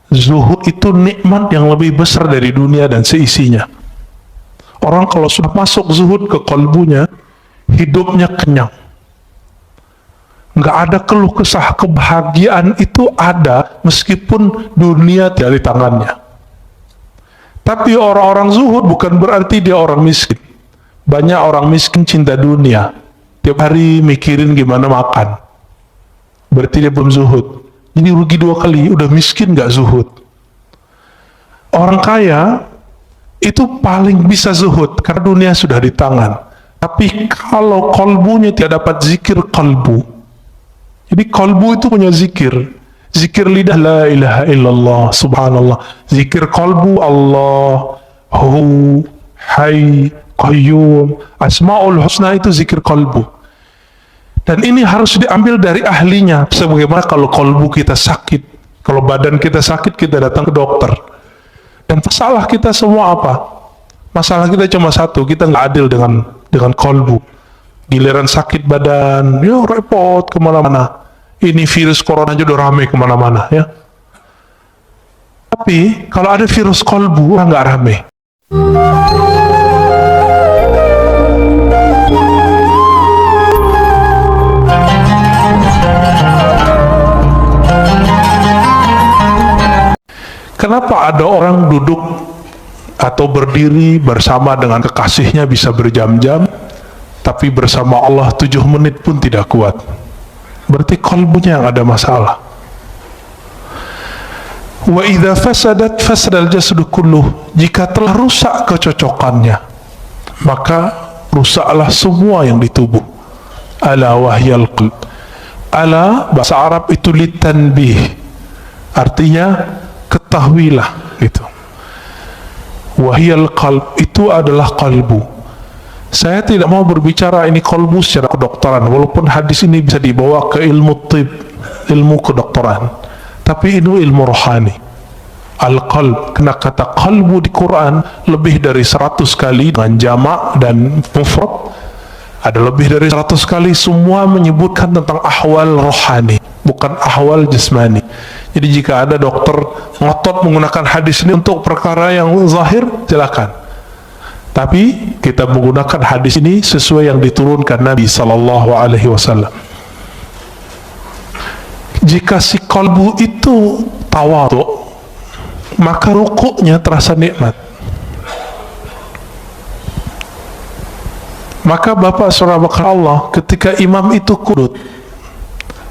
Zuhud itu nikmat yang lebih besar dari dunia dan seisinya. Orang kalau sudah masuk zuhud ke kalbunya, hidupnya kenyang. Nggak ada keluh kesah, kebahagiaan itu ada meskipun dunia tidak di tangannya. Tapi orang-orang zuhud bukan berarti dia orang miskin. Banyak orang miskin cinta dunia, tiap hari mikirin gimana makan, berarti dia belum zuhud. Jadi rugi dua kali, udah miskin nggak zuhud. Orang kaya itu paling bisa zuhud karena dunia sudah di tangan. Tapi kalau kalbunya tidak dapat zikir kalbu, jadi kalbu itu punya zikir, zikir lidah la ilaha illallah subhanallah, zikir kalbu Allah hu hay qayyum asmaul husna, itu zikir kalbu. Dan ini harus diambil dari ahlinya. Sebagaimana kalau kalbu kita sakit, kalau badan kita sakit, kita datang ke dokter. Dan masalah kita semua apa? Masalah kita cuma satu, kita nggak adil dengan kalbu. Giliran sakit badan, ya repot kemana-mana. Ini virus corona aja udah rame kemana-mana ya. Tapi kalau ada virus kalbu, nggak rame. Kenapa ada orang duduk atau berdiri bersama dengan kekasihnya bisa berjam-jam, tapi bersama Allah 7 menit pun tidak kuat? Berarti kalbunya yang ada masalah. Wa idza fasadat fasadal jasadu kulluh. Jika telah rusak kecocokannya, maka rusaklah semua yang di tubuh. Ala wahyal qalb. Ala bahasa Arab itu litanbih, artinya ketahuilah gitu. Wahyal qalb itu adalah kalbu. Saya tidak mau berbicara ini kalbu secara kedokteran, walaupun hadis ini bisa dibawa ke ilmu tib, ilmu kedokteran, tapi ini ilmu rohani. Al-qalb, kena kata kalbu di Quran lebih dari 100 kali dengan jamak dan mufrad, ada lebih dari 100 kali, semua menyebutkan tentang ahwal rohani, bukan ahwal jasmani. Jadi jika ada dokter ngotot menggunakan hadis ini untuk perkara yang zahir, silakan. Tapi kita menggunakan hadis ini sesuai yang diturunkan Nabi Sallallahu Alaihi Wasallam. Jika si kalbu itu tawadhu, maka rukuknya terasa nikmat. Maka Bapak Saudara Allah, ketika imam itu kunut,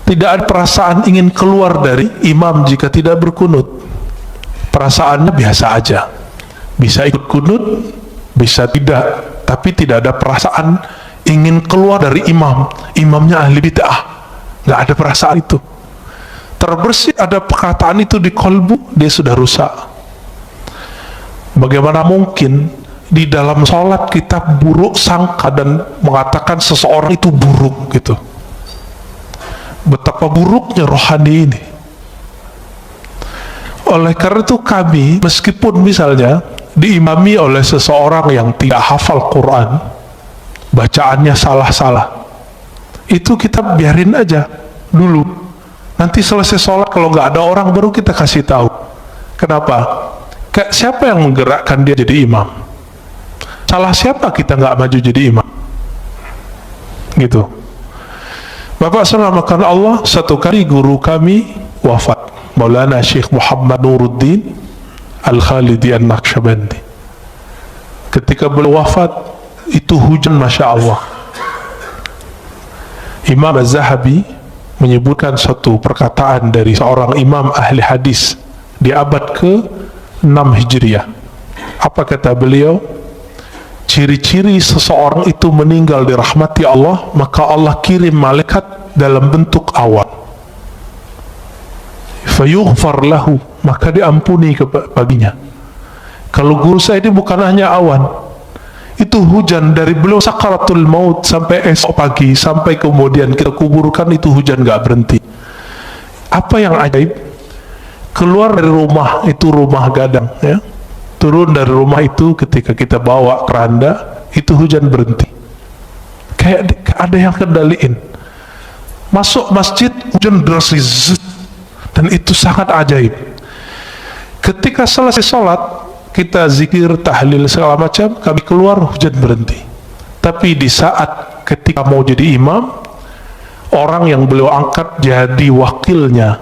tidak ada perasaan ingin keluar dari imam jika tidak berkunut. Perasaannya biasa aja, bisa ikut kunut, bisa tidak, tapi tidak ada perasaan ingin keluar dari imam. Imamnya ahli bid'ah, nggak ada perasaan itu. Terbersih ada perkataan itu di kalbu, dia sudah rusak. Bagaimana mungkin di dalam sholat kita buruk sangka dan mengatakan seseorang itu buruk gitu? Betapa buruknya rohani ini. Oleh karena itu kami, meskipun misalnya diimami oleh seseorang yang tidak hafal Quran, bacaannya salah-salah, itu kita biarin aja dulu. Nanti selesai sholat, kalau nggak ada orang, baru kita kasih tahu. Kenapa? Siapa yang menggerakkan dia jadi imam? Salah siapa kita nggak maju jadi imam? Gitu. Bapak selamatkan Allah, satu kali guru kami wafat, Maulana Syekh Muhammad Nuruddin Al-Khalidi An-Naqsyabandi. Ketika beliau wafat, itu hujan Masya Allah. Imam Az-Zahabi menyebutkan satu perkataan dari seorang imam ahli hadis di abad ke-6 Hijriah. Apa kata beliau? Ciri-ciri seseorang itu meninggal dirahmati Allah, maka Allah kirim malaikat dalam bentuk awan. Fayughfar lahu, maka diampuni baginya. Kalau guru saya ini bukan hanya awan, itu hujan dari beliau sakaratul maut sampai esok pagi, sampai kemudian kita kuburkan, itu hujan gak berhenti. Apa yang ajaib? Keluar dari rumah, itu rumah gadang ya, turun dari rumah itu, ketika kita bawa keranda, itu hujan berhenti. Kayak ada yang kendaliin. Masuk masjid, hujan deras, dan itu sangat ajaib. Ketika selesai sholat, kita zikir, tahlil, segala macam, kami keluar, hujan berhenti. Tapi di saat ketika mau jadi imam, orang yang beliau angkat jadi wakilnya,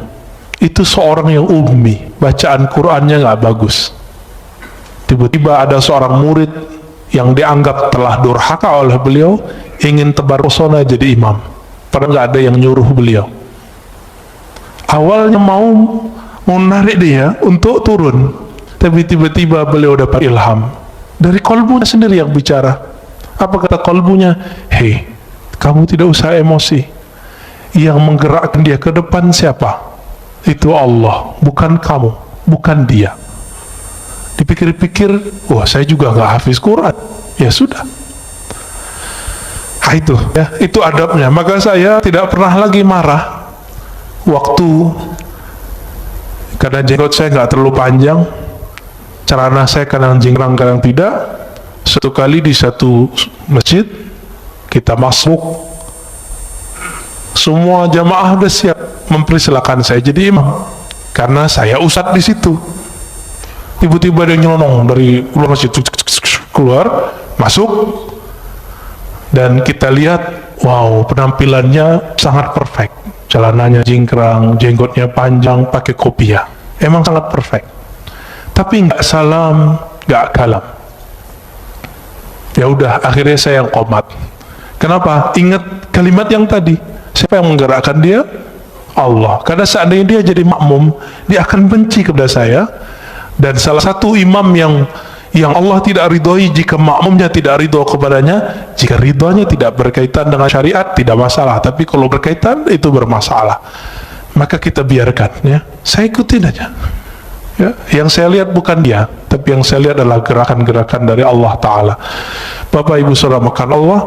itu seorang yang ummi, bacaan Qur'annya nggak bagus. Tiba-tiba ada seorang murid yang dianggap telah durhaka oleh beliau, ingin tebar pesona jadi imam, padahal nggak ada yang nyuruh beliau. Awalnya mau narik dia untuk turun, tapi tiba-tiba beliau dapat ilham dari kolbunya sendiri yang bicara. Apa kata kolbunya? Hei, kamu tidak usah emosi, yang menggerakkan dia ke depan siapa? Itu Allah, bukan kamu, bukan dia. Dipikir-pikir, wah saya juga nggak hafiz Quran. Ya sudah. Nah, itu ya, itu adabnya. Maka saya tidak pernah lagi marah waktu karena jenggot saya nggak terlalu panjang, celana saya kadang jingkrang kadang tidak. Satu kali di satu masjid kita masuk, semua jamaah sudah siap mempersilakan saya jadi imam karena saya ustadz di situ. Tiba-tiba dia nyelonong dari luar masjid, keluar, masuk, dan kita lihat, wow, penampilannya sangat perfect. Celananya jingkrang, jenggotnya panjang, pakai kopiah. Emang sangat perfect. Tapi nggak salam, nggak kalam. Ya udah, akhirnya saya yang qomat. Kenapa? Ingat kalimat yang tadi. Siapa yang menggerakkan dia? Allah. Karena seandainya dia jadi makmum, dia akan benci kepada saya. Dan salah satu imam yang Allah tidak ridhoi jika makmumnya tidak ridho kepadanya, jika ridhonya tidak berkaitan dengan syariat tidak masalah, tapi kalau berkaitan itu bermasalah, maka kita biarkan, ya, saya ikutin aja, ya. Yang saya lihat bukan dia, tapi yang saya lihat adalah gerakan-gerakan dari Allah Ta'ala. Bapak Ibu Saudara makan Allah,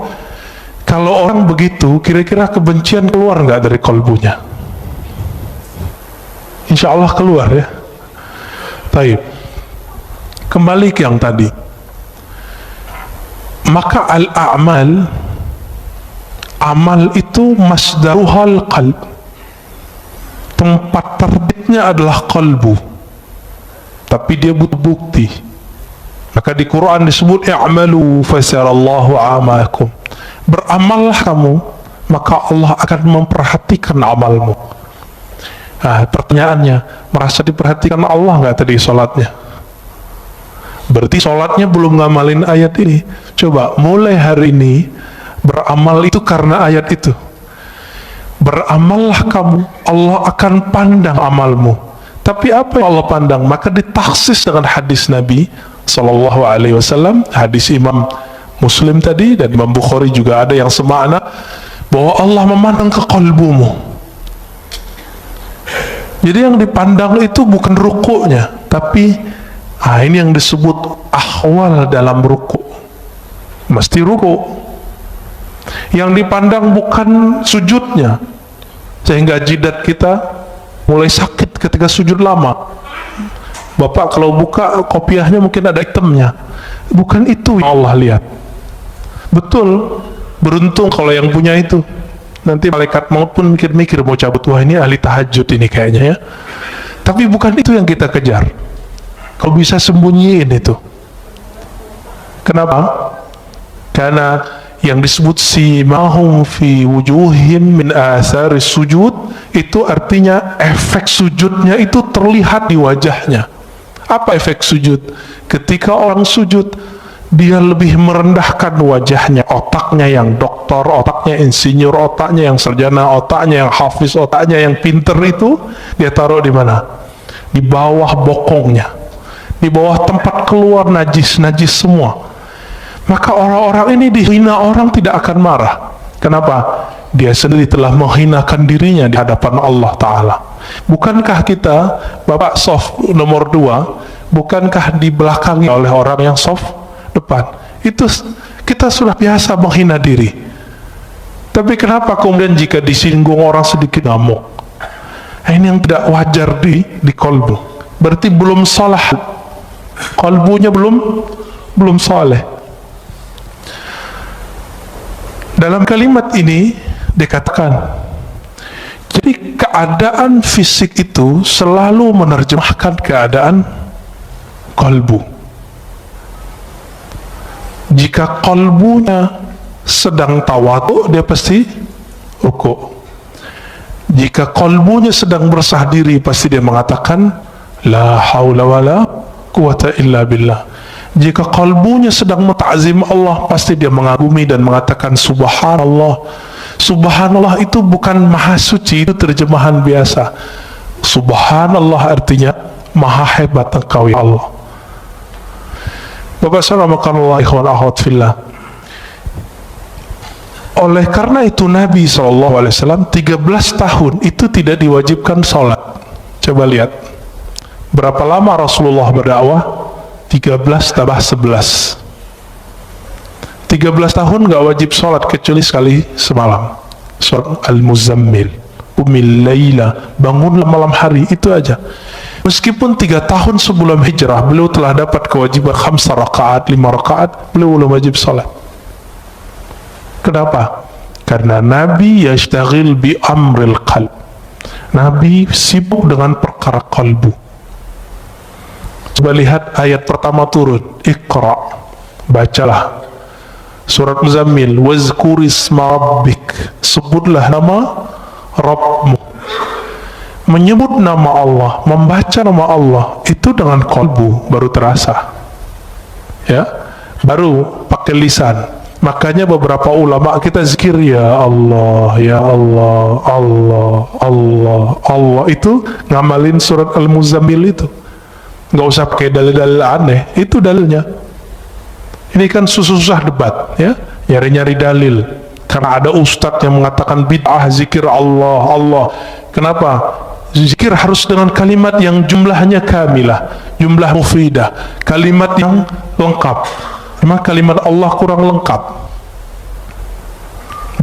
kalau orang begitu, kira-kira kebencian keluar nggak dari kolbunya? Insya Allah keluar, ya. Baik, kembali ke yang tadi. Maka al-a'mal, amal itu masdaruhal qalb, tempat terbitnya adalah kalbu, tapi dia butuh bukti. Maka di Quran disebut i'malu fasarallahu a'makum, beramallah kamu maka Allah akan memperhatikan amalmu. Nah, pertanyaannya, merasa diperhatikan Allah nggak tadi sholatnya? Berarti sholatnya belum ngamalin ayat ini. Coba mulai hari ini beramal itu karena ayat itu. Beramallah kamu, Allah akan pandang amalmu. Tapi apa yang Allah pandang? Maka ditaksis dengan hadis Nabi Sallallahu Alaihi Wasallam, hadis Imam Muslim tadi dan Imam Bukhari juga ada yang semakna, bahwa Allah memandang ke kalbumu. Jadi yang dipandang itu bukan rukuknya, tapi ini yang disebut ahwal dalam ruku. Mesti ruku. Yang dipandang bukan sujudnya, sehingga jidat kita mulai sakit ketika sujud lama. Bapak kalau buka kopiahnya mungkin ada hitamnya. Bukan itu yang Allah lihat. Betul, beruntung kalau yang punya itu. Nanti malaikat maut pun mikir-mikir mau cabut, wah ini ahli tahajud ini kayaknya, ya. Tapi bukan itu yang kita kejar. Kau bisa sembunyiin itu. Kenapa? Karena yang disebut simahum fi wujuhim min athari sujud, itu artinya efek sujudnya itu terlihat di wajahnya. Apa efek sujud? Ketika orang sujud, dia lebih merendahkan wajahnya, otaknya yang doktor, otaknya insinyur, otaknya yang sarjana, otaknya yang hafiz, otaknya yang pinter itu dia taruh di mana? Di bawah bokongnya, di bawah tempat keluar najis-najis semua. Maka orang-orang ini dihina orang tidak akan marah. Kenapa? Dia sendiri telah menghinakan dirinya di hadapan Allah Ta'ala. Bukankah kita, Bapak soft nomor 2, bukankah dibelakangi oleh orang yang soft depan? Itu kita sudah biasa menghina diri. Tapi kenapa kemudian jika disinggung orang sedikit ngamuk? Ini yang tidak wajar di kolbu. Berarti belum salah, kolbunya belum saleh. Dalam kalimat ini dikatakan, jadi keadaan fisik itu selalu menerjemahkan keadaan Qalbu. Jika qalbunya sedang tawadu, dia pasti ruku. Jika qalbunya sedang bersah diri, pasti dia mengatakan la haula wala quwata illa billah. Jika qalbunya sedang menta'zim Allah, pasti dia mengagumi dan mengatakan subhanallah. Subhanallah itu bukan maha suci, itu terjemahan biasa. Subhanallah artinya maha hebat engkau ya Allah. Bapak saudara, ikhwan akhwat fillah. Oleh karena itu Nabi SAW 13 tahun itu tidak diwajibkan sholat. Coba lihat berapa lama Rasulullah berdakwah? 13 tambah 11, 13 tahun gak wajib sholat kecuali sekali semalam, surat Al-Muzammil, Qumil Laila, bangunlah malam hari, itu aja. Meskipun 3 tahun sebelum hijrah beliau telah dapat kewajiban 5 rakaat, beliau belum wajib sholat. Kenapa? Karena Nabi yashtagil bi amril qalb. Nabi sibuk dengan perkara qalbu. Coba lihat ayat pertama turun, Iqra, bacalah surat Muzammil, wazkurisma rabbik, sebutlah nama Rabbmu. Menyebut nama Allah, membaca nama Allah itu dengan qalbu baru terasa, ya, baru pakai lisan. Makanya beberapa ulama kita zikir ya Allah, ya Allah, Allah, Allah, Allah, itu ngamalin surat Al-Muzammil itu. Nggak usah pakai dalil-dalil aneh, itu dalilnya. Ini kan susah debat, ya, nyari-nyari dalil. Karena ada ustadz yang mengatakan bid'ah zikir Allah, Allah. Kenapa? Zikir harus dengan kalimat yang jumlahnya kamilah, jumlah mufidah, kalimat yang lengkap. Memang kalimat Allah kurang lengkap.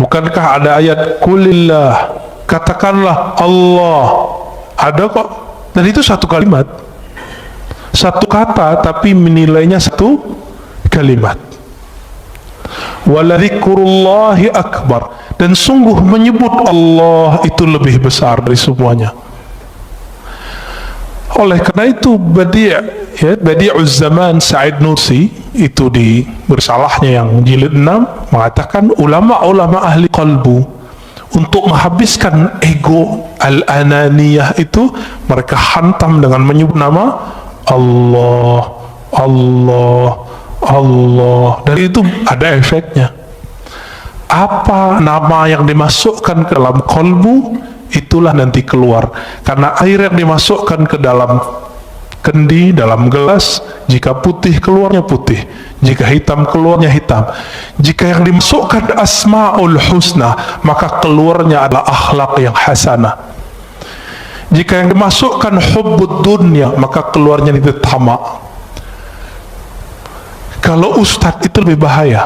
Bukankah ada ayat kulillah, katakanlah Allah, ada kok, dan itu satu kalimat, satu kata, tapi menilainya satu kalimat. Waladzikrullahi akbar, dan sungguh menyebut Allah itu lebih besar dari semuanya. Oleh karena itu Badi'uz Zaman Sa'id Nursi itu di bersalahnya yang jilid 6 mengatakan ulama-ulama ahli qalbu untuk menghabiskan ego al-ananiyah itu mereka hantam dengan menyebut nama Allah, Allah, Allah, dan itu ada efeknya. Apa nama yang dimasukkan ke dalam qalbu, itulah nanti keluar. Karena air yang dimasukkan ke dalam kendi, dalam gelas, jika putih keluarnya putih, jika hitam keluarnya hitam. Jika yang dimasukkan asma'ul husna, maka keluarnya adalah akhlak yang hasanah. Jika yang dimasukkan hubbud dunya, maka keluarnya itu tamak. Kalau ustadz itu lebih bahaya.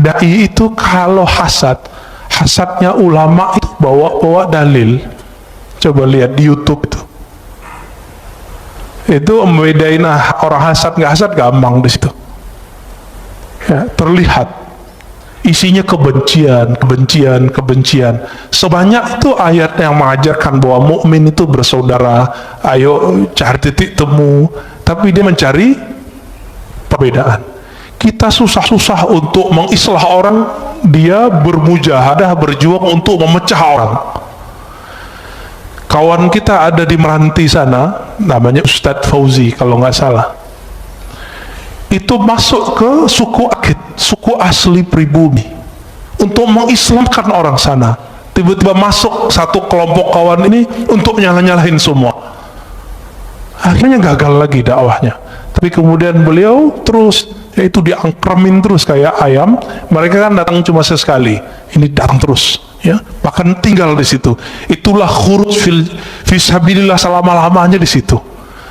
Dai itu kalau hasadnya ulama itu bawa dalil. Coba lihat di YouTube itu membedain orang hasad nggak hasad gampang di situ. Ya, terlihat isinya kebencian, kebencian, kebencian. Sebanyak itu ayat yang mengajarkan bahwa mukmin itu bersaudara, ayo cari titik temu, tapi dia mencari perbedaan. Kita susah-susah untuk mengislah orang, dia bermujahadah, berjuang untuk memecah orang. Kawan kita ada di Meranti sana, namanya Ustadz Fauzi kalau nggak salah. Itu masuk ke suku Akit, suku asli pribumi, untuk mengislamkan orang sana. Tiba-tiba masuk satu kelompok kawan ini untuk nyalah-nyalahin semua. Akhirnya gagal lagi dakwahnya. Tapi kemudian beliau terus, yaitu diangkremin terus kayak ayam. Mereka kan datang cuma sesekali, ini datang terus, ya, bahkan tinggal di situ. Itulah khuruj fisabilillah selama-lamanya di situ.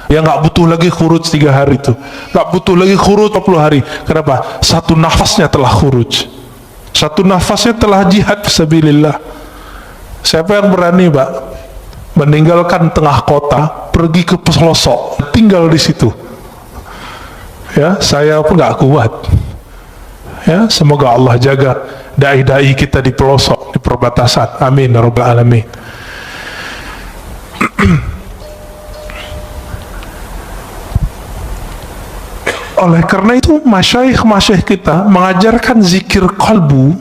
Ya nggak butuh lagi khuruj 3 hari itu, nggak butuh lagi khuruj 40 hari. Kenapa? Satu nafasnya telah khuruj, satu nafasnya telah jihad fisabilillah. Siapa yang berani, Pak, meninggalkan tengah kota, pergi ke pelosok, tinggal di situ? Ya, saya pun nggak kuat. Ya, semoga Allah jaga dai-dai kita di pelosok, di perbatasan. Amin ya rabbal alamin. Oleh karena itu masyayikh kita mengajarkan zikir qalbu.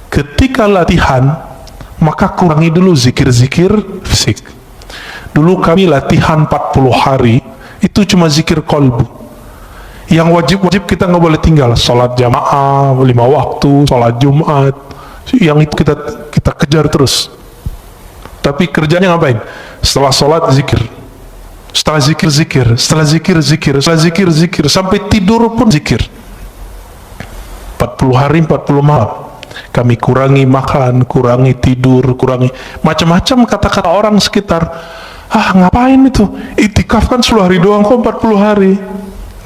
Ketika latihan, maka kurangi dulu zikir-zikir fisik. Dulu kami latihan 40 hari, itu cuma zikir qalbu. Yang wajib-wajib kita nggak boleh tinggal. Sholat jamaah 5 waktu, sholat Jumat, yang itu kita kejar terus. Tapi kerjanya ngapain? Setelah sholat zikir, setelah zikir zikir, setelah zikir zikir, setelah zikir zikir, sampai tidur pun zikir. 40 hari 40 malam kami kurangi makan, kurangi tidur, kurangi macam-macam kata-kata orang sekitar. Ngapain itu? Itikaf kan 10 hari doang kok 40 hari.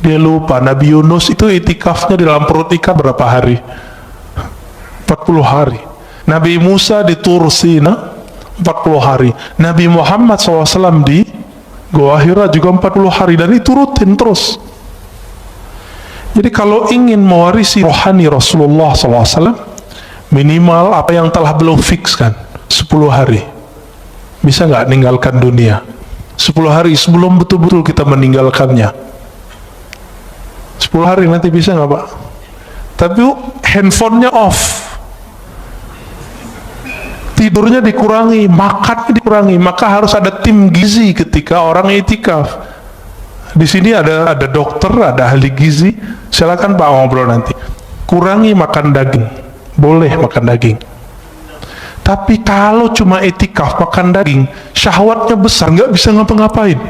Dia lupa Nabi Yunus itu itikafnya di dalam perut ikan berapa hari? 40 hari. Nabi Musa di Tur Sina 40 hari. Nabi Muhammad SAW di Gua Hira juga 40 hari, dan itu rutin terus. Jadi kalau ingin mewarisi rohani Rasulullah SAW, minimal apa yang telah beliau fikskan 10 hari. Bisa nggak meninggalkan dunia 10 hari sebelum betul-betul kita meninggalkannya? 10 hari nanti bisa nggak Pak? Tapi handphonenya off, tidurnya dikurangi, makannya dikurangi. Maka harus ada tim gizi ketika orang itikaf. Di sini ada dokter, ada ahli gizi. Silakan Pak ngobrol nanti. Kurangi makan daging, boleh makan daging. Tapi kalau cuma itikaf makan daging, syahwatnya besar, nggak bisa ngapa-ngapain.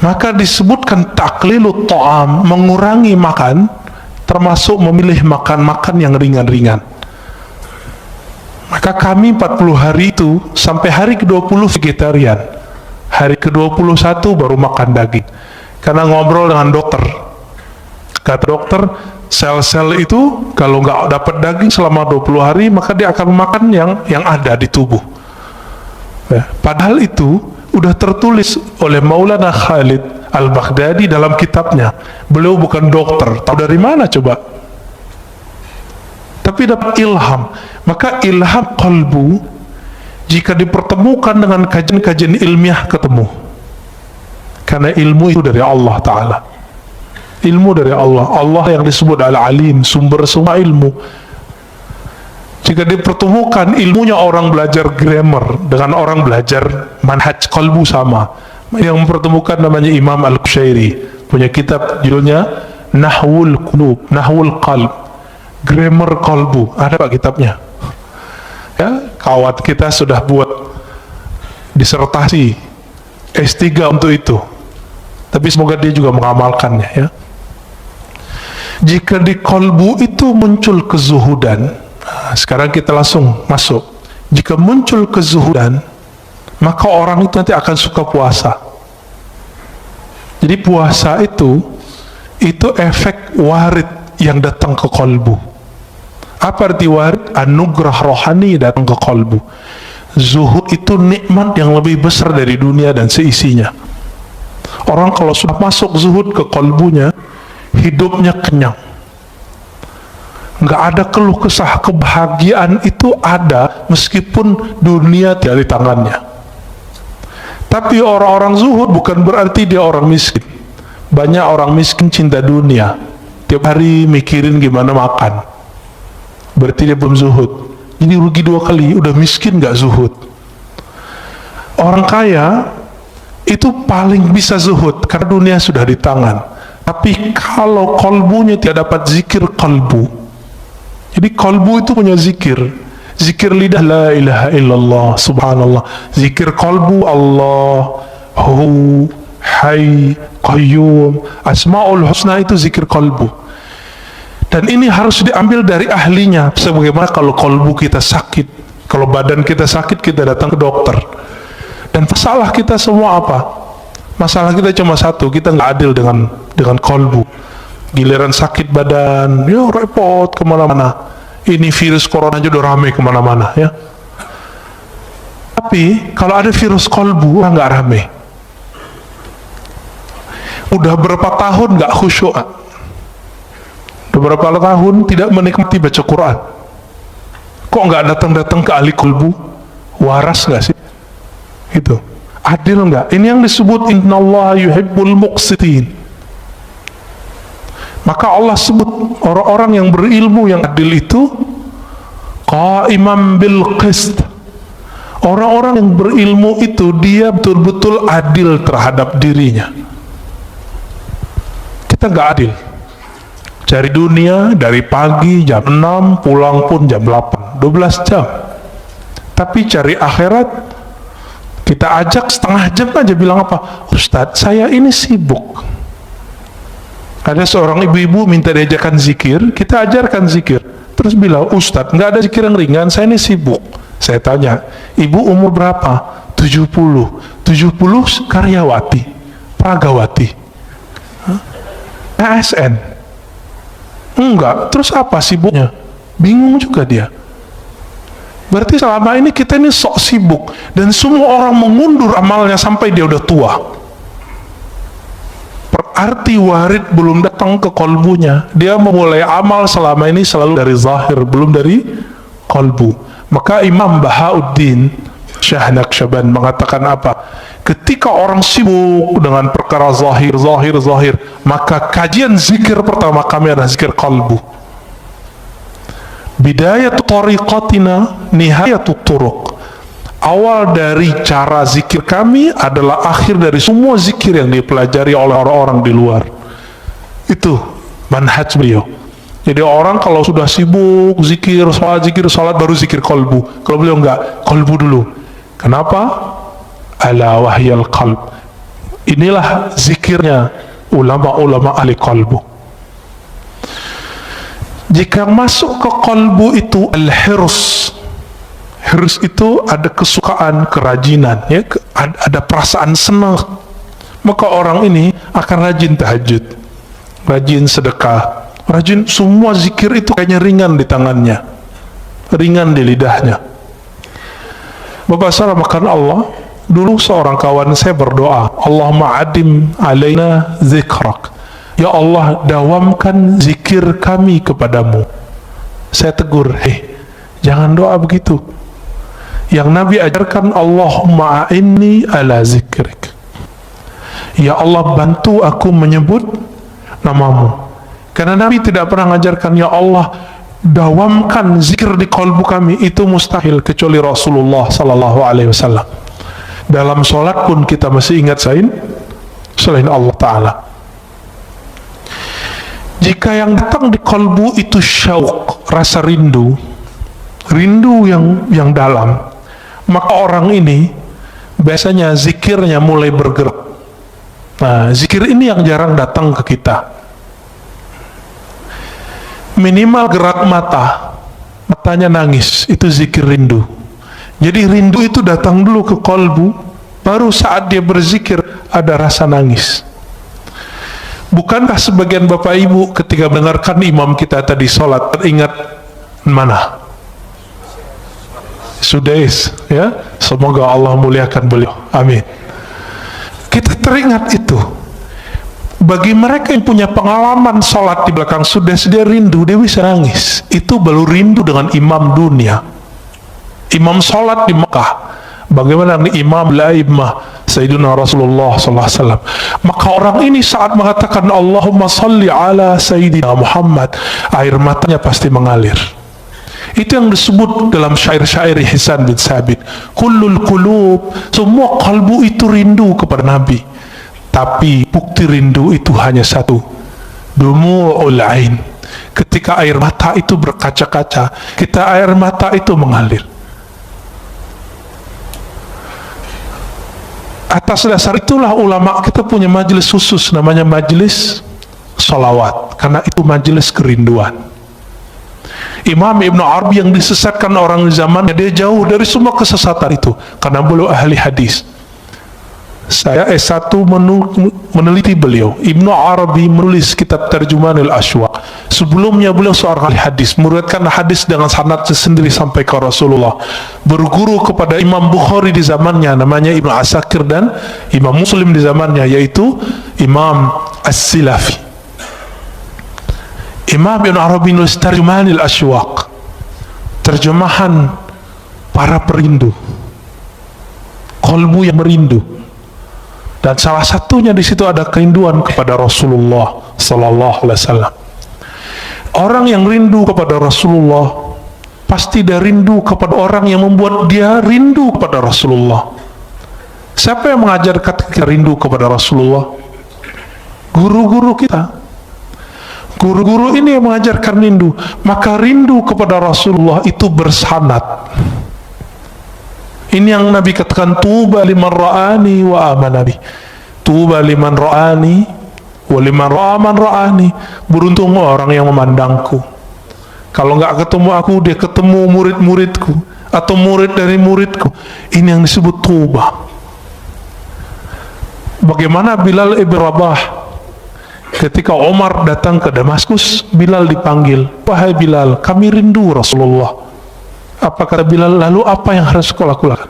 Maka disebutkan taklilut ta'am, mengurangi makan, termasuk memilih makan-makan yang ringan-ringan. Maka kami 40 hari itu sampai hari ke-20 vegetarian, hari ke-21 baru makan daging. Karena ngobrol dengan dokter, kata dokter, sel-sel itu kalau nggak dapat daging selama 20 hari, maka dia akan makan yang ada di tubuh. Padahal itu udah tertulis oleh Maulana Khalid Al-Baghdadi dalam kitabnya. Beliau bukan dokter, tahu dari mana coba? Tapi dapat ilham. Maka ilham qalbu jika dipertemukan dengan kajian-kajian ilmiah ketemu. Karena ilmu itu dari Allah Ta'ala. Ilmu dari Allah. Allah yang disebut Al-Alim, sumber semua ilmu. Jika dipertemukan ilmunya orang belajar grammar dengan orang belajar manhaj qalbu sama. Yang mempertemukan namanya Imam Al-Qushairi, punya kitab judulnya Nahwul Qulub, Nahwul Qalb, grammar qalbu. Ada Pak kitabnya. Ya, kawan kita sudah buat disertasi S3 untuk itu. Tapi semoga dia juga mengamalkannya ya. Jika di qalbu itu muncul kezuhudan, sekarang kita langsung masuk. Jika muncul kezuhudan, maka orang itu nanti akan suka puasa. Jadi puasa itu efek warid yang datang ke qalbu. Apa arti warid? Anugerah rohani datang ke qalbu. Zuhud itu nikmat yang lebih besar dari dunia dan seisinya. Orang kalau sudah masuk zuhud ke qalbunya, hidupnya kenyang. Nggak ada keluh kesah. Kebahagiaan itu ada meskipun dunia tidak di tangannya. Tapi orang-orang zuhud bukan berarti dia orang miskin. Banyak orang miskin cinta dunia, tiap hari mikirin gimana makan, berarti dia belum zuhud. Jadi rugi 2 kali, udah miskin nggak zuhud. Orang kaya itu paling bisa zuhud karena dunia sudah di tangan. Tapi kalau kalbunya tidak dapat zikir kalbu, jadi kalbu itu punya zikir, zikir lidah la ilaha illallah subhanallah, zikir kalbu Allahu hayy qayyum, asmaul husna itu zikir kalbu. Dan ini harus diambil dari ahlinya. Sebagaimana kalau kalbu kita sakit, kalau badan kita sakit, kita datang ke dokter. Dan masalah kita semua apa? Masalah kita cuma satu, kita nggak adil dengan kalbu. Giliran sakit badan, ya repot kemana-mana. Ini virus corona aja udah rame kemana-mana ya. Tapi kalau ada virus kalbu, nggak rame. Udah berapa tahun nggak khusyuk, udah berapa tahun tidak menikmati baca Quran. Kok nggak datang-datang ke ahli kalbu? Waras nggak sih? Itu adil nggak? Ini yang disebut innallaha yuhibbul muqsitin. Maka Allah sebut orang-orang yang berilmu yang adil itu qaiman bil qist. Orang-orang yang berilmu itu dia betul-betul adil terhadap dirinya. Kita nggak adil. Cari dunia dari pagi jam 6, pulang pun jam 8, 12 jam. Tapi cari akhirat, kita ajak setengah jam aja, bilang apa? Ustadz, saya ini sibuk. Ada seorang ibu-ibu minta diajarkan zikir, kita ajarkan zikir. Terus bilang, Ustadz, nggak ada zikir yang ringan, saya ini sibuk. Saya tanya, ibu umur berapa? 70. 70 karyawati, pragawati. ASN. Enggak, terus apa sibuknya? Bingung juga dia. Berarti selama ini kita ini sok sibuk, dan semua orang mengundur amalnya sampai dia udah tua. Berarti warid belum datang ke kolbunya. Dia memulai amal selama ini selalu dari zahir, belum dari kolbu. Maka Imam Bahauddin Syah Naqsyaband mengatakan apa? Ketika orang sibuk dengan perkara zahir, maka kajian zikir pertama kami adalah zikir kalbu. Bidayatu tariqatina nihayatu turuq. Awal dari cara zikir kami adalah akhir dari semua zikir yang dipelajari oleh orang-orang di luar. Itu manhaj beliau. Jadi orang kalau sudah sibuk zikir salat baru zikir kalbu. Kalau beliau enggak, kalbu dulu. Kenapa? Ala wahyal qalb. Inilah zikirnya ulama-ulama ahli kalbu. Jika masuk ke kalbu itu al-hirs. Hirs itu ada kesukaan, kerajinan, ya, ada perasaan senang. Maka orang ini akan rajin tahajud, rajin sedekah, rajin semua zikir itu kayaknya ringan di tangannya, ringan di lidahnya. Bapak salah makan Allah. Dulu seorang kawan saya berdoa, Allahumma adim alaina zikrak. Ya Allah, dawamkan zikir kami kepadamu. Saya tegur, jangan doa begitu. Yang Nabi ajarkan, Allahumma a'inni ala zikrik. Ya Allah, bantu aku menyebut namamu. Karena Nabi tidak pernah mengajarkan, ya Allah, dawamkan zikir di kalbu kami. Itu mustahil kecuali Rasulullah sallallahu alaihi wasallam. Dalam sholat pun kita masih ingat selain Allah Ta'ala. Jika yang datang di kalbu itu syauq, rasa rindu yang dalam, maka orang ini biasanya zikirnya mulai bergerak. Nah, zikir ini yang jarang datang ke kita. Minimal gerak matanya nangis, itu zikir rindu. Jadi rindu itu datang dulu ke kalbu, baru saat dia berzikir ada rasa nangis. Bukankah sebagian bapak ibu ketika mendengarkan imam kita tadi sholat teringat mana? Sudais, ya, semoga Allah muliakan beliau, amin. Kita teringat itu. Bagi mereka yang punya pengalaman sholat di belakang Sudais, dia rindu, dia bisa nangis. Itu baru rindu dengan imam dunia. Imam sholat di Mekah, bagaimana nih imam laimah Sayyidina Rasulullah SAW. Maka orang ini saat mengatakan Allahumma salli ala Sayyidina Muhammad, air matanya pasti mengalir. Itu yang disebut dalam syair-syair Hisan bin Sabit, kullul qulub, semua kalbu itu rindu kepada Nabi. Tapi bukti rindu itu hanya satu, dumu'ul ain. Ketika air mata itu berkaca-kaca, air mata itu mengalir. Atas dasar itulah ulama kita punya majelis khusus namanya majelis sholawat, karena itu majelis kerinduan. Imam Ibn Arabi yang disesatkan orang di zamannya, dia jauh dari semua kesesatan itu karena beliau ahli hadis. Saya S1 meneliti beliau. Ibn Arabi menulis kitab Tarjumanul Ashwaq. Sebelumnya beliau seorang ahli hadis, meriwayatkan hadis dengan sanad sendiri sampai ke Rasulullah. Berguru kepada Imam Bukhari di zamannya, namanya Ibn Asakir, dan Imam Muslim di zamannya, yaitu Imam As-Silafi. Imam Ibn Arabi menulis Tarjumanul Ashwaq, terjemahan para perindu, kalbu yang merindu. Dan salah satunya di situ ada kerinduan kepada Rasulullah sallallahu alaihi wasallam. Orang yang rindu kepada Rasulullah pasti dia rindu kepada orang yang membuat dia rindu kepada Rasulullah. Siapa yang mengajarkan kita rindu kepada Rasulullah? Guru-guru kita. Guru-guru ini yang mengajarkan rindu. Maka rindu kepada Rasulullah itu bersanad. Ini yang Nabi katakan, tuba liman ra'ani wa amana bi. Tuba liman ra'ani wa liman ra'aman ra'ani. Beruntung orang yang memandangku. Kalau nggak ketemu aku, dia ketemu murid-muridku atau murid dari muridku. Ini yang disebut tuba. Bagaimana Bilal ibn Rabah ketika Omar datang ke Damaskus, Bilal dipanggil, wahai Bilal, kami rindu Rasulullah. Apa kata Bilal? Lalu apa yang harus kau lakukan?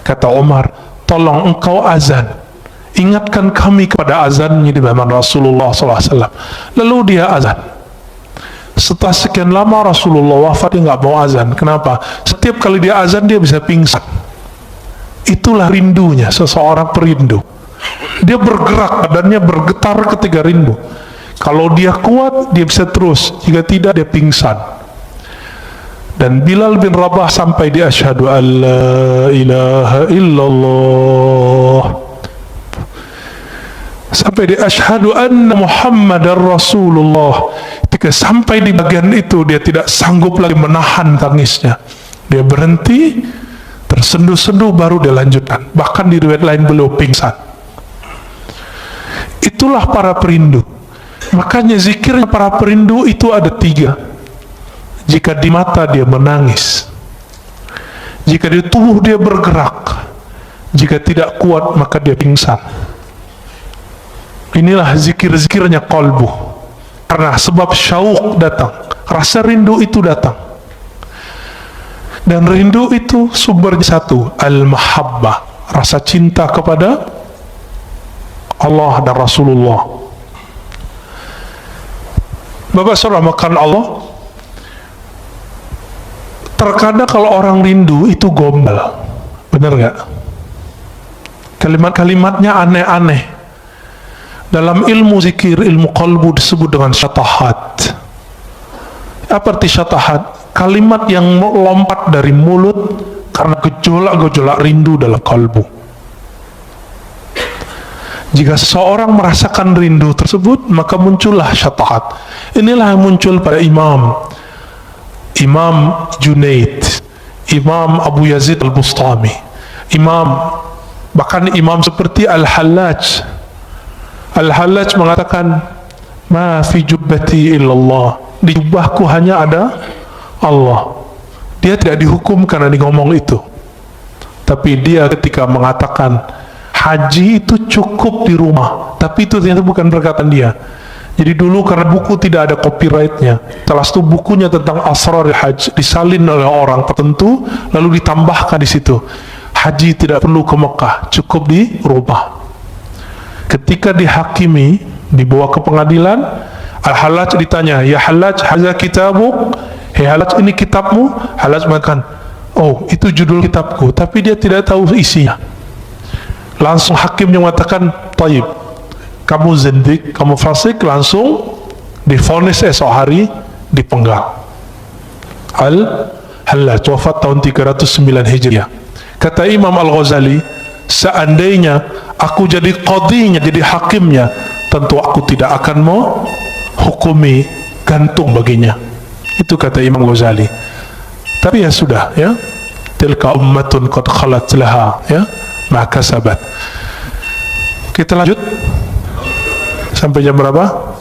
Kata Omar, tolong engkau azan, ingatkan kami kepada azannya di zaman Rasulullah SAW. Lalu dia azan. Setelah sekian lama Rasulullah wafat, dia nggak mau azan. Kenapa? Setiap kali dia azan dia bisa pingsan. Itulah rindunya seseorang perindu. Dia bergerak, badannya bergetar ketika rindu. Kalau dia kuat, dia bisa terus. Jika tidak, dia pingsan. Dan Bilal bin Rabah sampai di asyhadu an la ilaha illallah, sampai di asyhadu anna Muhammadar Rasulullah. Ketika sampai di bagian itu, dia tidak sanggup lagi menahan tangisnya. Dia berhenti, tersenduh-senduh, baru dia lanjutkan. Bahkan di riwayat lain beliau pingsan. Itulah para perindu. Makanya zikirnya para perindu itu ada 3. Jika di mata dia menangis, jika di tubuh dia bergerak, jika tidak kuat maka dia pingsan. Inilah zikir-zikirnya qalbu. Karena sebab syauq datang, rasa rindu itu datang. Dan rindu itu sumbernya satu, al-mahabbah, rasa cinta kepada Allah dan Rasulullah. Bapak saudara makan Allah, terkadang kalau orang rindu itu gombal, benar nggak? Kalimat-kalimatnya aneh-aneh. Dalam ilmu zikir, ilmu qalbu disebut dengan syatahat. Apa arti syatahat? Kalimat yang melompat dari mulut karena gejolak-gejolak rindu dalam kalbu. Jika seseorang merasakan rindu tersebut, maka muncullah syatahat. Inilah yang muncul pada Imam Junaid, Imam Abu Yazid Al-Bustami, bahkan imam seperti Al-Hallaj. Al-Hallaj mengatakan, ma fi jubbati illallah, di jubahku hanya ada Allah. Dia tidak dihukum karena dia ngomong itu, tapi dia ketika mengatakan haji itu cukup di rumah, tapi itu ternyata bukan perkataan dia. Jadi dulu karena buku tidak ada copyrightnya, setelah itu bukunya tentang asrar haji disalin oleh orang tertentu, lalu ditambahkan di situ, haji tidak perlu ke Mekah, cukup di rumah. Ketika dihakimi, dibawa ke pengadilan, Al-Hallaj ditanya, ya Hallaj, hadza kitabuk, hei Hallaj, ini kitabmu? Hallaj mengatakan, oh itu judul kitabku, tapi dia tidak tahu isinya. Langsung hakimnya mengatakan, taib, kamu zindik, kamu fasik, langsung divonis esok hari dipenggal. Al-Hallaj wafat tahun 309 Hijriah. Kata Imam Al-Ghazali, seandainya aku jadi qadhinya, jadi hakimnya, tentu aku tidak akan mau hukumi gantung baginya. Itu kata Imam Ghazali. Tapi ya sudah, ya, tilka ummatun qad khalat laha, ya, ma kasabat. Kita lanjut sampai jam berapa?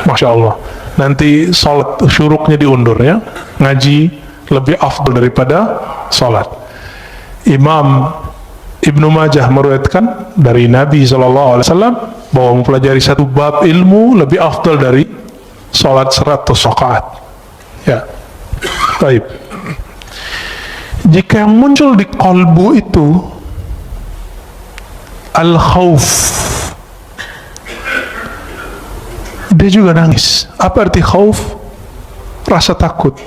Masya Allah. Nanti sholat syuruknya diundur, ya. Ngaji lebih afdal daripada sholat. Imam Ibnu Majah meriwayatkan dari Nabi SAW bahwa mempelajari satu bab ilmu lebih afdal dari sholat 100 rakaat. Ya, baik. Jika yang muncul di qalbu itu al-khawf, dia juga nangis. Apa arti khauf? Rasa takut.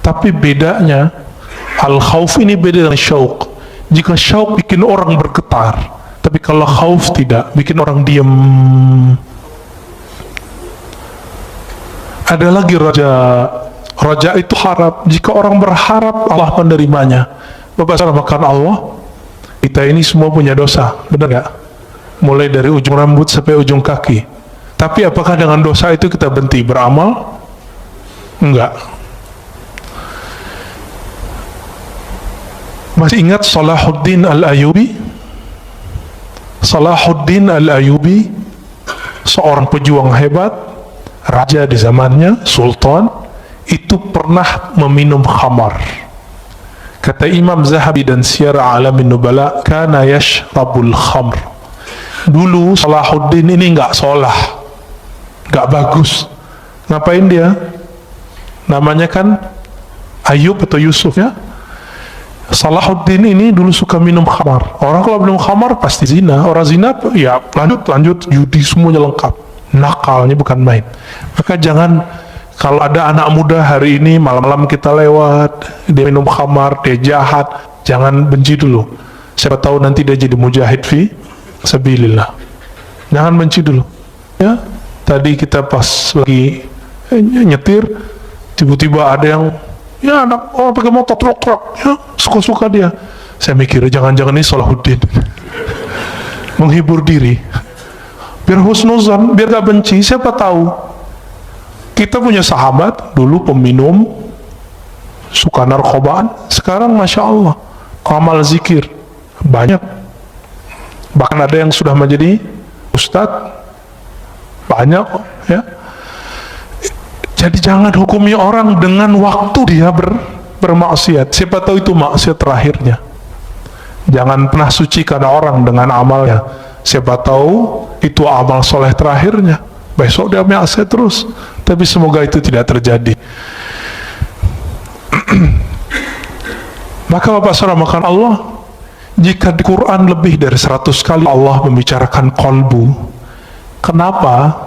Tapi bedanya, al-khawf ini beda dengan syauq. Jika syauk bikin orang bergetar, tapi kalau khauf tidak, bikin orang diam. Ada lagi raja. Raja itu harap. Jika orang berharap, Allah menerimanya. Bapak makan Allah, kita ini semua punya dosa, benar gak? Mulai dari ujung rambut sampai ujung kaki. Tapi apakah dengan dosa itu kita berhenti beramal? Enggak. Masih ingat Salahuddin Al-Ayyubi? Salahuddin Al-Ayyubi, seorang pejuang hebat, raja di zamannya, sultan, itu pernah meminum khamar. Kata Imam Zahabi dan Siyar A'lamin Nubala, kana yashrabul khamr. Dulu Salahuddin ini nggak sholah, nggak bagus. Ngapain dia? Namanya kan Ayub atau Yusuf ya. Salahuddin ini dulu suka minum khamar. Orang kalau minum khamar pasti zina. Orang zina ya lanjut judi, semuanya lengkap. Nakalnya bukan main. Maka jangan, kalau ada anak muda hari ini malam-malam kita lewat, dia minum khamar, dia jahat, jangan benci dulu. Siapa tahu nanti dia jadi mujahid fi sabilillah. Jangan benci dulu. Ya, tadi kita pas lagi nyetir, tiba-tiba ada yang ya anak orang pakai motor truk ya suka-suka dia. Saya mikir jangan-jangan ini Salahuddin menghibur diri biar husnuzan, biar gak benci. Siapa tahu kita punya sahabat dulu peminum, suka narkobaan, sekarang Masya Allah amal zikir banyak, bahkan ada yang sudah menjadi ustadz, banyak ya. Jadi jangan hukumi orang dengan waktu dia bermaksiat. Siapa tahu itu maksiat terakhirnya. Jangan pernah sucikan orang dengan amalnya. Siapa tahu itu amal soleh terakhirnya. Besok dia maksiat terus. Tapi semoga itu tidak terjadi. Maka Bapak Saudara makan Allah, jika di Quran lebih dari 100 kali Allah membicarakan qalbu, kenapa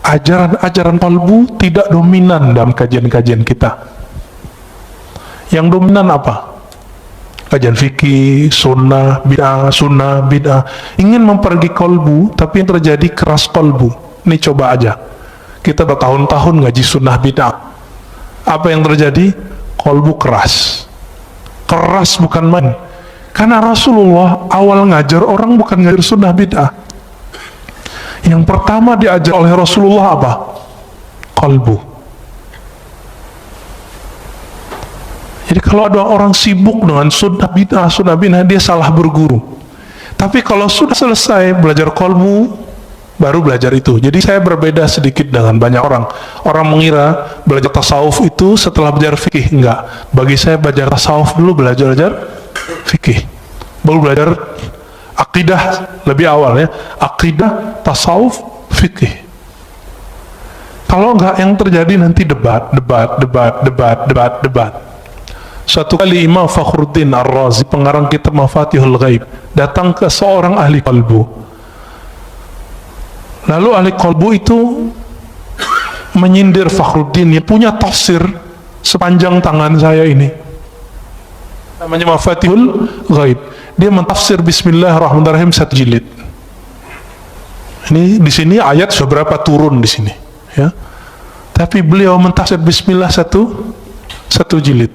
ajaran-ajaran kalbu tidak dominan dalam kajian-kajian kita? Yang dominan apa? Kajian fikih, sunnah, bid'ah. Ingin mempergi kalbu, tapi yang terjadi keras kalbu. Ini coba aja. Kita bertahun-tahun ngaji sunnah bid'ah. Apa yang terjadi? Kalbu keras. Keras bukan main. Karena Rasulullah awal ngajar orang bukan ngajar sunnah bid'ah. Yang pertama diajar oleh Rasulullah apa? Qalbu. Jadi kalau ada orang sibuk dengan sunnah bid'ah, dia salah berguru. Tapi kalau sudah selesai belajar qalbu, baru belajar itu. Jadi saya berbeda sedikit dengan banyak orang. Orang mengira belajar tasawuf itu setelah belajar fikih. Enggak. Bagi saya belajar tasawuf dulu, belajar fikih. Baru belajar akidah lebih awal ya, akidah, tasawuf, fikih. Kalau enggak, yang terjadi nanti debat. Suatu kali Imam Fakhruddin Ar-Razi, pengarang kitab Mafatihul Ghaib, datang ke seorang ahli qalbu. Lalu ahli qalbu itu menyindir Fakhruddin, yang punya tafsir sepanjang tangan saya ini, namanya Mafatihul Ghaib. Dia mentafsir Bismillahirrahmanirrahim 1 jilid. Ini di sini ayat seberapa turun di sini, ya. Tapi beliau mentafsir Bismillah satu jilid.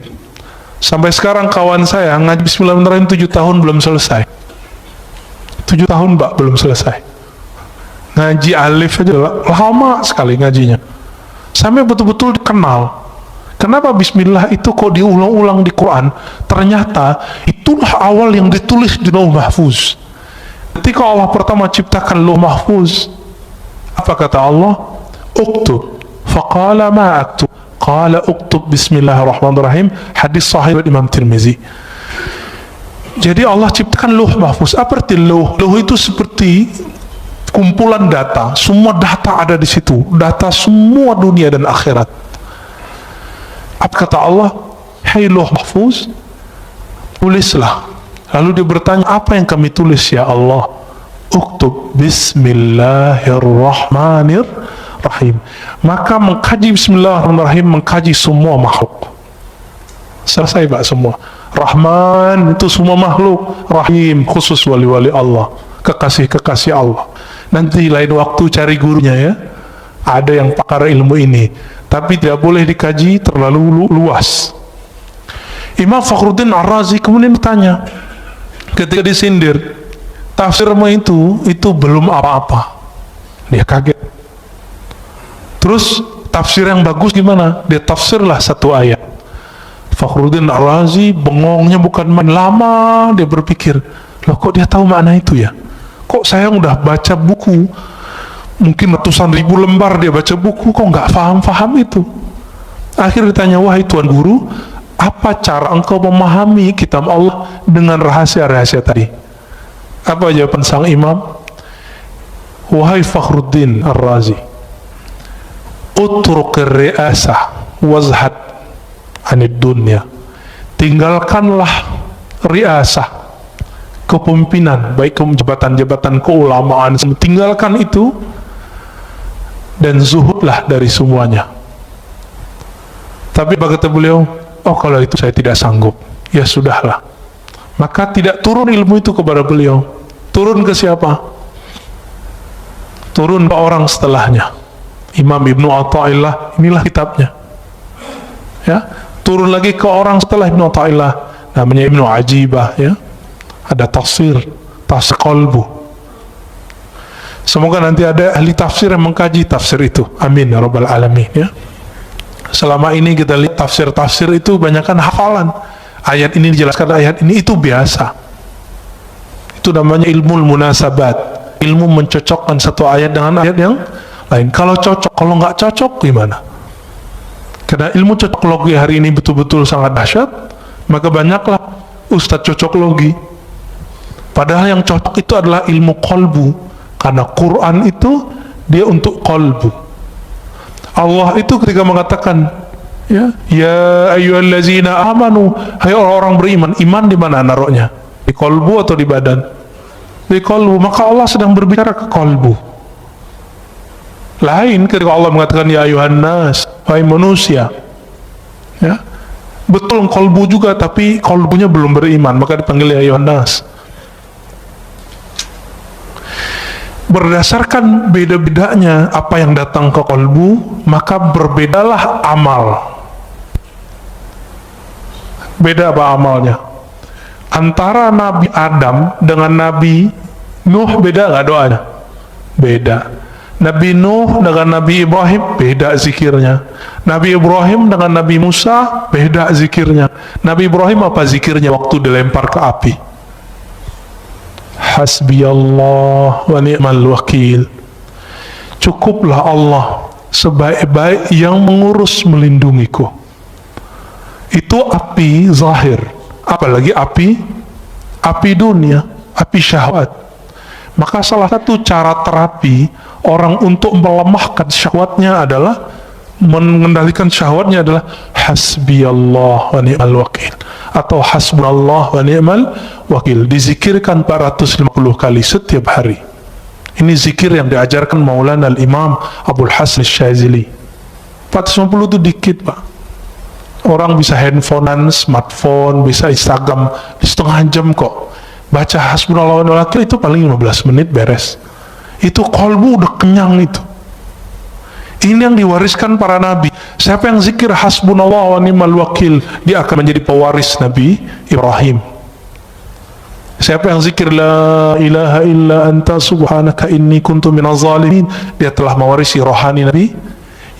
Sampai sekarang kawan saya ngaji Bismillahirrahmanirrahim 7 tahun belum selesai. 7 tahun Mbak belum selesai. Ngaji alif aja lama sekali ngajinya. Sampai betul-betul dikenal. Kenapa Bismillah itu kok diulang-ulang di Quran? Ternyata itulah awal yang ditulis di Lauh Mahfuz. Ketika Allah pertama ciptakan Lauh Mahfuz, apa kata Allah? Uktub. Faqala ma aktub. Qala uktub Bismillahirrahmanirrahim. Hadis sahih Imam Tirmizi. Jadi Allah ciptakan Lauh Mahfuz. Apa arti lauh? Lauh itu seperti kumpulan data. Semua data ada di situ. Data semua dunia dan akhirat. Apa kata Allah? Hai Lauh Mahfuz, tulislah. Lalu dia bertanya, apa yang kami tulis ya Allah? Uktub Bismillahirrahmanirrahim. Maka mengkaji Bismillahirrahmanirrahim, mengkaji semua makhluk. Selesai Pak semua. Rahman itu semua makhluk, Rahim khusus wali-wali Allah, kekasih-kekasih Allah. Nanti lain waktu cari gurunya ya. Ada yang pakar ilmu ini, tapi tidak boleh dikaji terlalu luas. Imam Fakhruddin Ar-Razi kemudian bertanya, ketika disindir, tafsirmu itu belum apa-apa. Dia kaget. Terus tafsir yang bagus gimana? Dia tafsirlah satu ayat. Fakhruddin Ar-Razi bengongnya bukan main, lama dia berpikir, loh kok dia tahu makna itu ya? Kok saya udah baca buku, mungkin ratusan ribu lembar dia baca buku, kok nggak paham itu? Akhirnya ditanya, wahai Tuan Guru, apa cara engkau memahami kitab Allah dengan rahasia-rahasia tadi? Apa jawaban sang imam? Wahai Fakhruddin Ar-Razi, utruk ri'asah wazhad anid dunya. Tinggalkanlah riasah, kepemimpinan, baik jabatan-jabatan keulamaan, tinggalkan itu dan zuhudlah dari semuanya. Tapi kata beliau, oh kalau itu saya tidak sanggup, ya sudahlah. Maka tidak turun ilmu itu kepada beliau. Turun ke siapa? Turun ke orang setelahnya, Imam Ibnu Athaillah. Inilah kitabnya ya. Turun lagi ke orang setelah Ibnu Athaillah, namanya Ibnu Ajibah ya. Ada tafsir qalbu. Semoga nanti ada ahli tafsir yang mengkaji tafsir itu, amin ya rabbal alamin ya. Selama ini kita lihat tafsir itu banyakkan hafalan, ayat ini dijelaskan ayat ini, itu biasa. Itu namanya ilmu munasabat, ilmu mencocokkan satu ayat dengan ayat yang lain. Kalau cocok, kalau nggak cocok gimana? Karena ilmu cocok logi hari ini betul-betul sangat dahsyat, maka banyaklah ustadz cocok logi. Padahal yang cocok itu adalah ilmu qalbu, karena Quran itu dia untuk qalbu. Allah itu ketika mengatakan ya ayyuhallazina amanu, hai orang-orang beriman, iman di mana naruhnya? Di qalbu atau di badan? Di qalbu. Maka Allah sedang berbicara ke qalbu. Lain ketika Allah mengatakan ya ayuhan nas, wahai manusia ya, betul qalbu juga, tapi qalbunya belum beriman, maka dipanggil ya ayuhan nas. Berdasarkan beda-bedanya apa yang datang ke qalbu, maka berbedalah amal. Beda apa amalnya? Antara Nabi Adam dengan Nabi Nuh beda nggak doanya? Beda. Nabi Nuh dengan Nabi Ibrahim beda zikirnya. Nabi Ibrahim dengan Nabi Musa beda zikirnya. Nabi Ibrahim apa zikirnya waktu dilempar ke api? Hasbiyallah wa ni'mal wakil. Cukuplah Allah sebaik-baik yang mengurus melindungiku. Itu api zahir, apalagi api dunia, api syahwat. Maka salah satu cara terapi orang untuk melemahkan syahwatnya adalah, mengendalikan syahwatnya adalah hasbiyallah wa ni'mal wakil, atau hasbunallah wa ni'mal wakil. Dizikirkan 450 kali setiap hari. Ini zikir yang diajarkan Maulana al-Imam Abdul Hasan Syazili. 450 itu dikit Pak. Orang bisa handphonean, smartphone, bisa Instagram di setengah jam kok. Baca hasbunallah wa ni'mal wakil itu paling 15 menit beres. Itu qalbu udah kenyang itu. Ini yang diwariskan para nabi. Siapa yang zikir hasbunallah wa ni'mal wakil, dia akan menjadi pewaris Nabi Ibrahim. Siapa yang zikir la ilaha illa anta subhanaka inni kuntu minaz zalimin, dia telah mewarisi rohani Nabi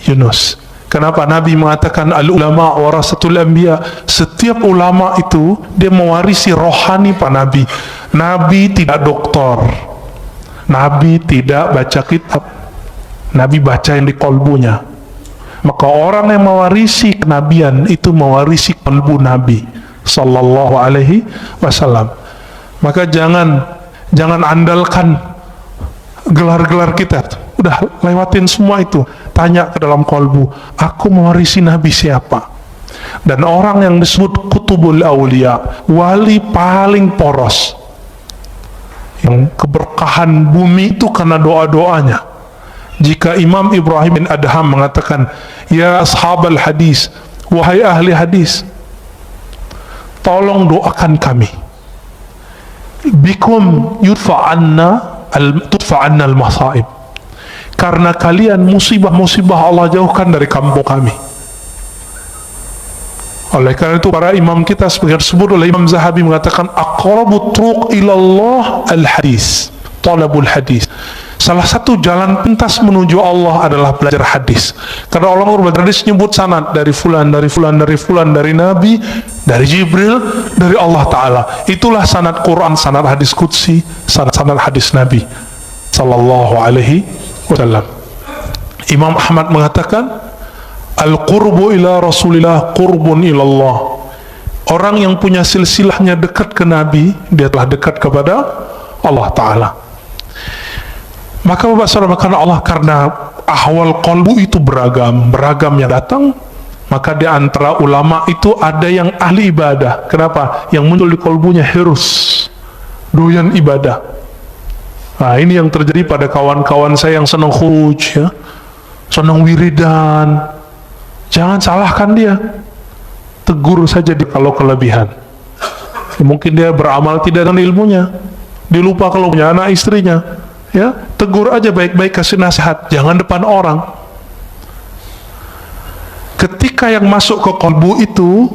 Yunus. Kenapa Nabi mengatakan al-ulama warasatul anbiya? Setiap ulama itu dia mewarisi rohani para nabi. Nabi tidak doktor, Nabi tidak baca kitab, Nabi baca yang di kolbunya. Maka orang yang mewarisi kenabian itu mewarisi kolbu Nabi sallallahu alaihi wasallam. Maka jangan andalkan gelar-gelar kita, udah lewatin semua itu. Tanya ke dalam kolbu, aku mewarisi Nabi siapa? Dan orang yang disebut kutubul awliya, wali paling poros, yang keberkahan bumi itu karena doa-doanya. Jika Imam Ibrahim bin Adham mengatakan, ya ashabal hadis, wahai ahli hadis, tolong doakan kami. Bikum tudfa'anna al-masaib. Karena kalian musibah-musibah Allah jauhkan dari kampung kami. Oleh karena itu para imam kita sebagai disebut oleh Imam Zahabi mengatakan aqrabut turuq ilallah al-hadis, talabul hadis. Salah satu jalan pintas menuju Allah adalah belajar hadis. Karena Allah belajar hadis nyebut sanad dari fulan, dari fulan, dari fulan, dari Nabi, dari Jibril, dari Allah Ta'ala. Itulah sanad Quran, sanad hadis Qudsi, sanad hadis Nabi sallallahu alaihi wasallam. Imam Ahmad mengatakan al-qurbu ila Rasulillah qurbun ilallah. Orang yang punya silsilahnya dekat ke Nabi, dia telah dekat kepada Allah Ta'ala. Maka Bapak Saudara, karena ahwal qalbu itu beragam yang datang, maka di antara ulama itu ada yang ahli ibadah. Kenapa? Yang muncul di qalbunya hirus, doyan ibadah. Nah, ini yang terjadi pada kawan-kawan saya yang senang khuruj, ya, senang wiridan. Jangan salahkan dia, tegur saja kalau kelebihan. Mungkin dia beramal tidak dengan ilmunya, dia lupa kalau punya anak istrinya, ya, tegur aja baik-baik, kasih nasihat, jangan depan orang. Ketika yang masuk ke qalbu itu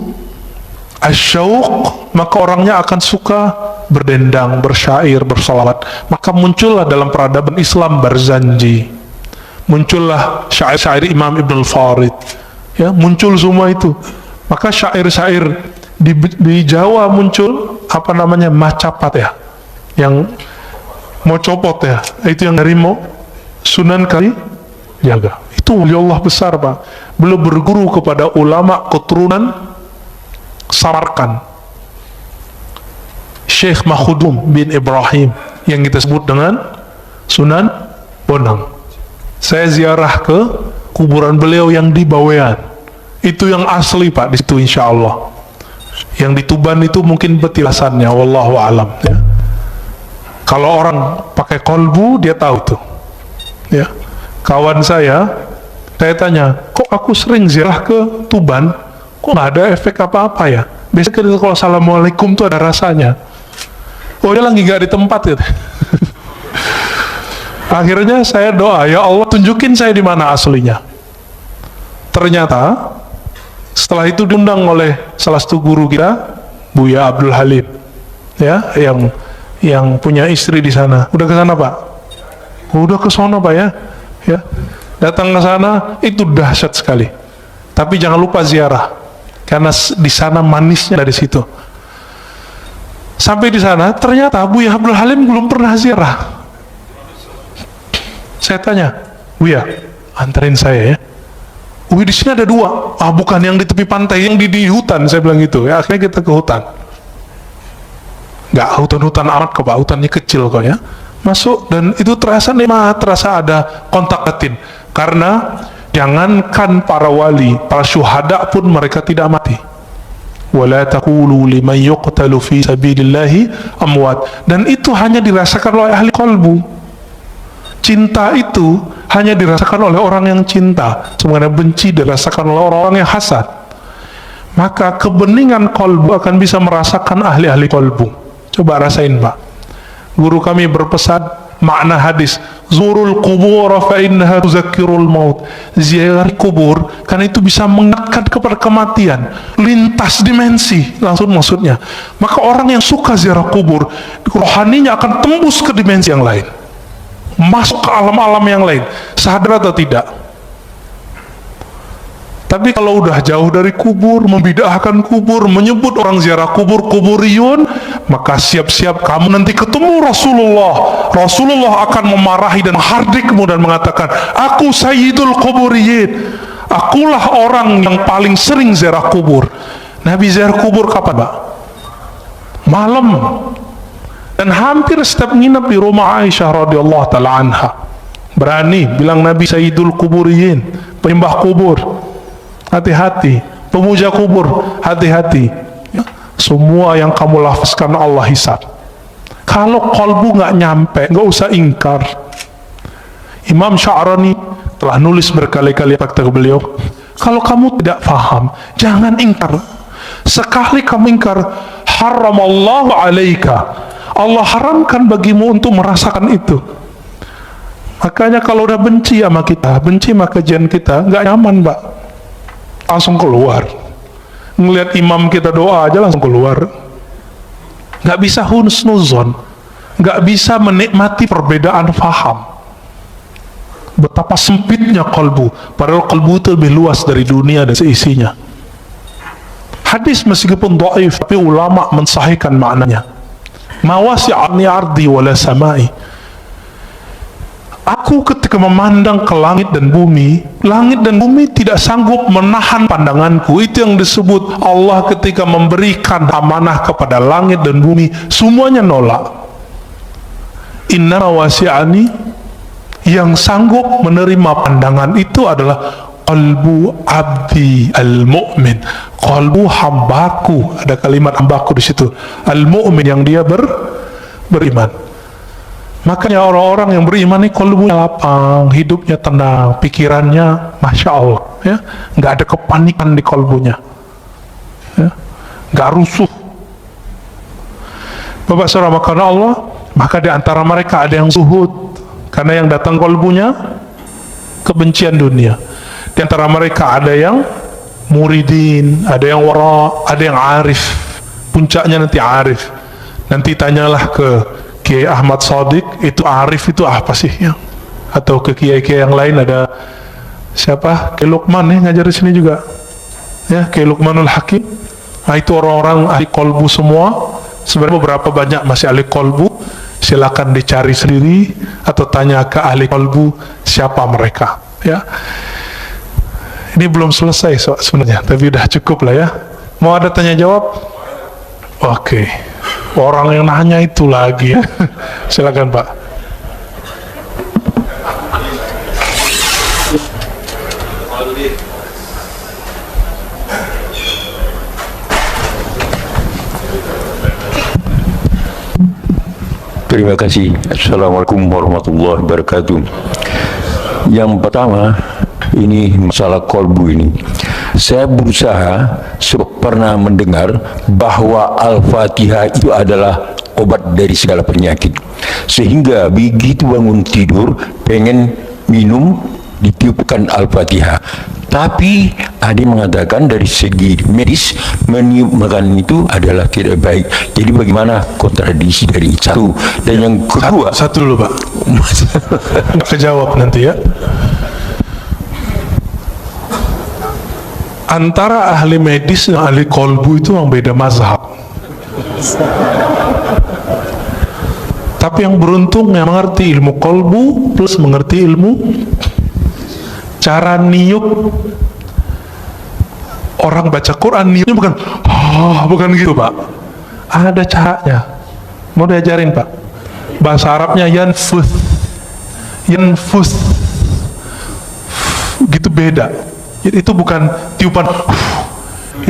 asyauq, maka orangnya akan suka berdendang, bersyair, bersalawat. Maka muncullah dalam peradaban Islam Barzanji, muncullah syair-syair Imam Ibn al-Farid, ya, muncul semua itu. Maka syair-syair di Jawa muncul apa namanya macapat, ya, yang mau copot, ya, itu yang dari Sunan Kalijaga. Itu wali Allah besar, Pak. Beliau berguru kepada ulama keturunan Samarkand, Syekh Makhudum bin Ibrahim, yang kita sebut dengan Sunan Bonang. Saya ziarah ke kuburan beliau yang di Bawean. Itu yang asli, Pak, di situ insya Allah. Yang di Tuban itu mungkin petilasannya, wallahu alam, ya. Kalau orang pakai kolbu, dia tahu tuh, ya. Kawan saya tanya, kok aku sering ziarah ke Tuban, kok nggak ada efek apa-apa ya? Biasanya kalau assalamualaikum tuh ada rasanya. Oh, dia lagi nggak di tempat, gitu. Akhirnya saya doa, ya Allah tunjukin saya di mana aslinya. Ternyata setelah itu diundang oleh salah satu guru kita, Buya Abdul Halim, ya, yang punya istri di sana. Udah ke sana, Pak? Udah ke sana, Pak, ya. Ya. Datang ke sana itu dahsyat sekali. Tapi jangan lupa ziarah, karena di sana manisnya dari situ. Sampai di sana ternyata Buya Abdul Halim belum pernah ziarah. Saya tanya, Buya, anterin saya, ya. Wih, di sini ada dua. Ah, bukan yang di tepi pantai, yang di hutan. Saya bilang gitu. Ya, akhirnya kita ke hutan. Nggak hutan-hutan amat kok, Pak, hutannya kecil kok, ya. Masuk dan itu terasa nikmat, terasa ada kontak batin. Karena jangankan para wali, para syuhada pun mereka tidak mati. Wala taqulu liman yuqtalu fi sabilillahi amwat. Dan itu hanya dirasakan oleh ahli qalbu. Cinta itu hanya dirasakan oleh orang yang cinta, sebenarnya benci dirasakan oleh orang-orang yang hasad. Maka kebeningan qalbu akan bisa merasakan ahli-ahli qalbu. Coba rasain, Pak. Guru kami berpesan makna hadis, zurul qubur fa innaha tuzakkirul maut. Ziarah kubur karena itu bisa mengingatkan kepada kematian, lintas dimensi langsung maksudnya. Maka orang yang suka ziarah kubur, rohaninya akan tembus ke dimensi yang lain, masuk ke alam-alam yang lain, sadar atau tidak. Tapi kalau udah jauh dari kubur, membid'ahkan kubur, menyebut orang ziarah kubur kuburiyun, maka siap-siap kamu nanti ketemu Rasulullah. Rasulullah akan memarahi dan hardikmu dan mengatakan, aku sayyidul kuburiyin, akulah orang yang paling sering ziarah kubur. Nabi ziarah kubur kapan, Pak? Malam. Dan hampir setiap nginep di rumah Aisyah radhiyallahu ta'ala anha. Berani bilang Nabi sayyidul kuburiyin, penyembah kubur. Hati-hati, pemuja kubur, hati-hati, ya. Semua yang kamu lafazkan Allah hisab. Kalau kolbu nggak nyampe, nggak usah ingkar. Imam Sya'rani telah nulis berkali-kali kata beliau, kalau kamu tidak paham, jangan ingkar. Sekali kamu ingkar, haramallahu alaika, Allah haramkan bagimu untuk merasakan itu. Makanya kalau udah benci sama kita, benci sama kajian kita, nggak nyaman, Mbak, langsung keluar. Ngelihat imam kita doa aja langsung keluar. Nggak bisa husnuzon, nggak bisa menikmati perbedaan faham. Betapa sempitnya kalbu, padahal kalbu itu lebih luas dari dunia dan seisinya. Hadis meskipun dhaif, tapi ulama mensahihkan maknanya. Ma wasi'ani ardi wala samai. Aku ketika memandang ke langit dan bumi tidak sanggup menahan pandanganku. Itu yang disebut Allah ketika memberikan amanah kepada langit dan bumi, semuanya nolak. Inna wasi'ani, yang sanggup menerima pandangan itu adalah qalbu abdi al-mu'min, qalbu hambaku. Ada kalimat hambaku di situ, al-mu'min, yang dia beriman. Makanya orang-orang yang beriman ini qalbunya lapang, hidupnya tenang, pikirannya masya Allah, ya, nggak ada kepanikan di qalbunya, ya, nggak rusuh. Bapak saudara karena Allah, maka di antara mereka ada yang zuhud, karena yang datang kalbunya kebencian dunia. Di antara mereka ada yang muridin, ada yang wara, ada yang arif. Puncaknya nanti arif. Nanti tanyalah ke Kiai Ahmad Shadiq, itu arif itu apa sih ya? Atau ke kiai-kiai yang lain, ada siapa? Kiai Luqman nih ngajar di sini juga. Ya, Kiai Luqmanul Hakim. Nah, itu orang-orang ahli kolbu semua. Sebenarnya beberapa banyak masih ahli kolbu. Silakan dicari sendiri atau tanya ke ahli kolbu siapa mereka, ya. Ini belum selesai sebenarnya, tapi udah cukup lah ya. Mau ada tanya jawab? Oke. Orang yang nanya itu lagi ya. Silakan Pak. Terima kasih. Assalamualaikum warahmatullahi wabarakatuh. Yang pertama, ini masalah kolbu ini. Saya berusaha, pernah mendengar bahwa Al-Fatihah itu adalah obat dari segala penyakit. Sehingga begitu bangun tidur, pengen minum, ditiupkan Al-Fatihah. Tapi ada yang mengatakan dari segi medis meniup makanan itu adalah tidak baik. Jadi bagaimana kontradiksi dari satu dan yang kedua? Satu dulu Pak. Kejawab nanti ya. Antara ahli medis dan ahli kolbu itu yang beda mazhab. Tapi yang beruntung yang mengerti ilmu kolbu plus mengerti ilmu cara niup. Orang baca Quran niupnya bukan gitu Pak. Ada caranya. Mau diajarin Pak. Bahasa Arabnya yanfus. Gitu beda. Itu bukan tiupan.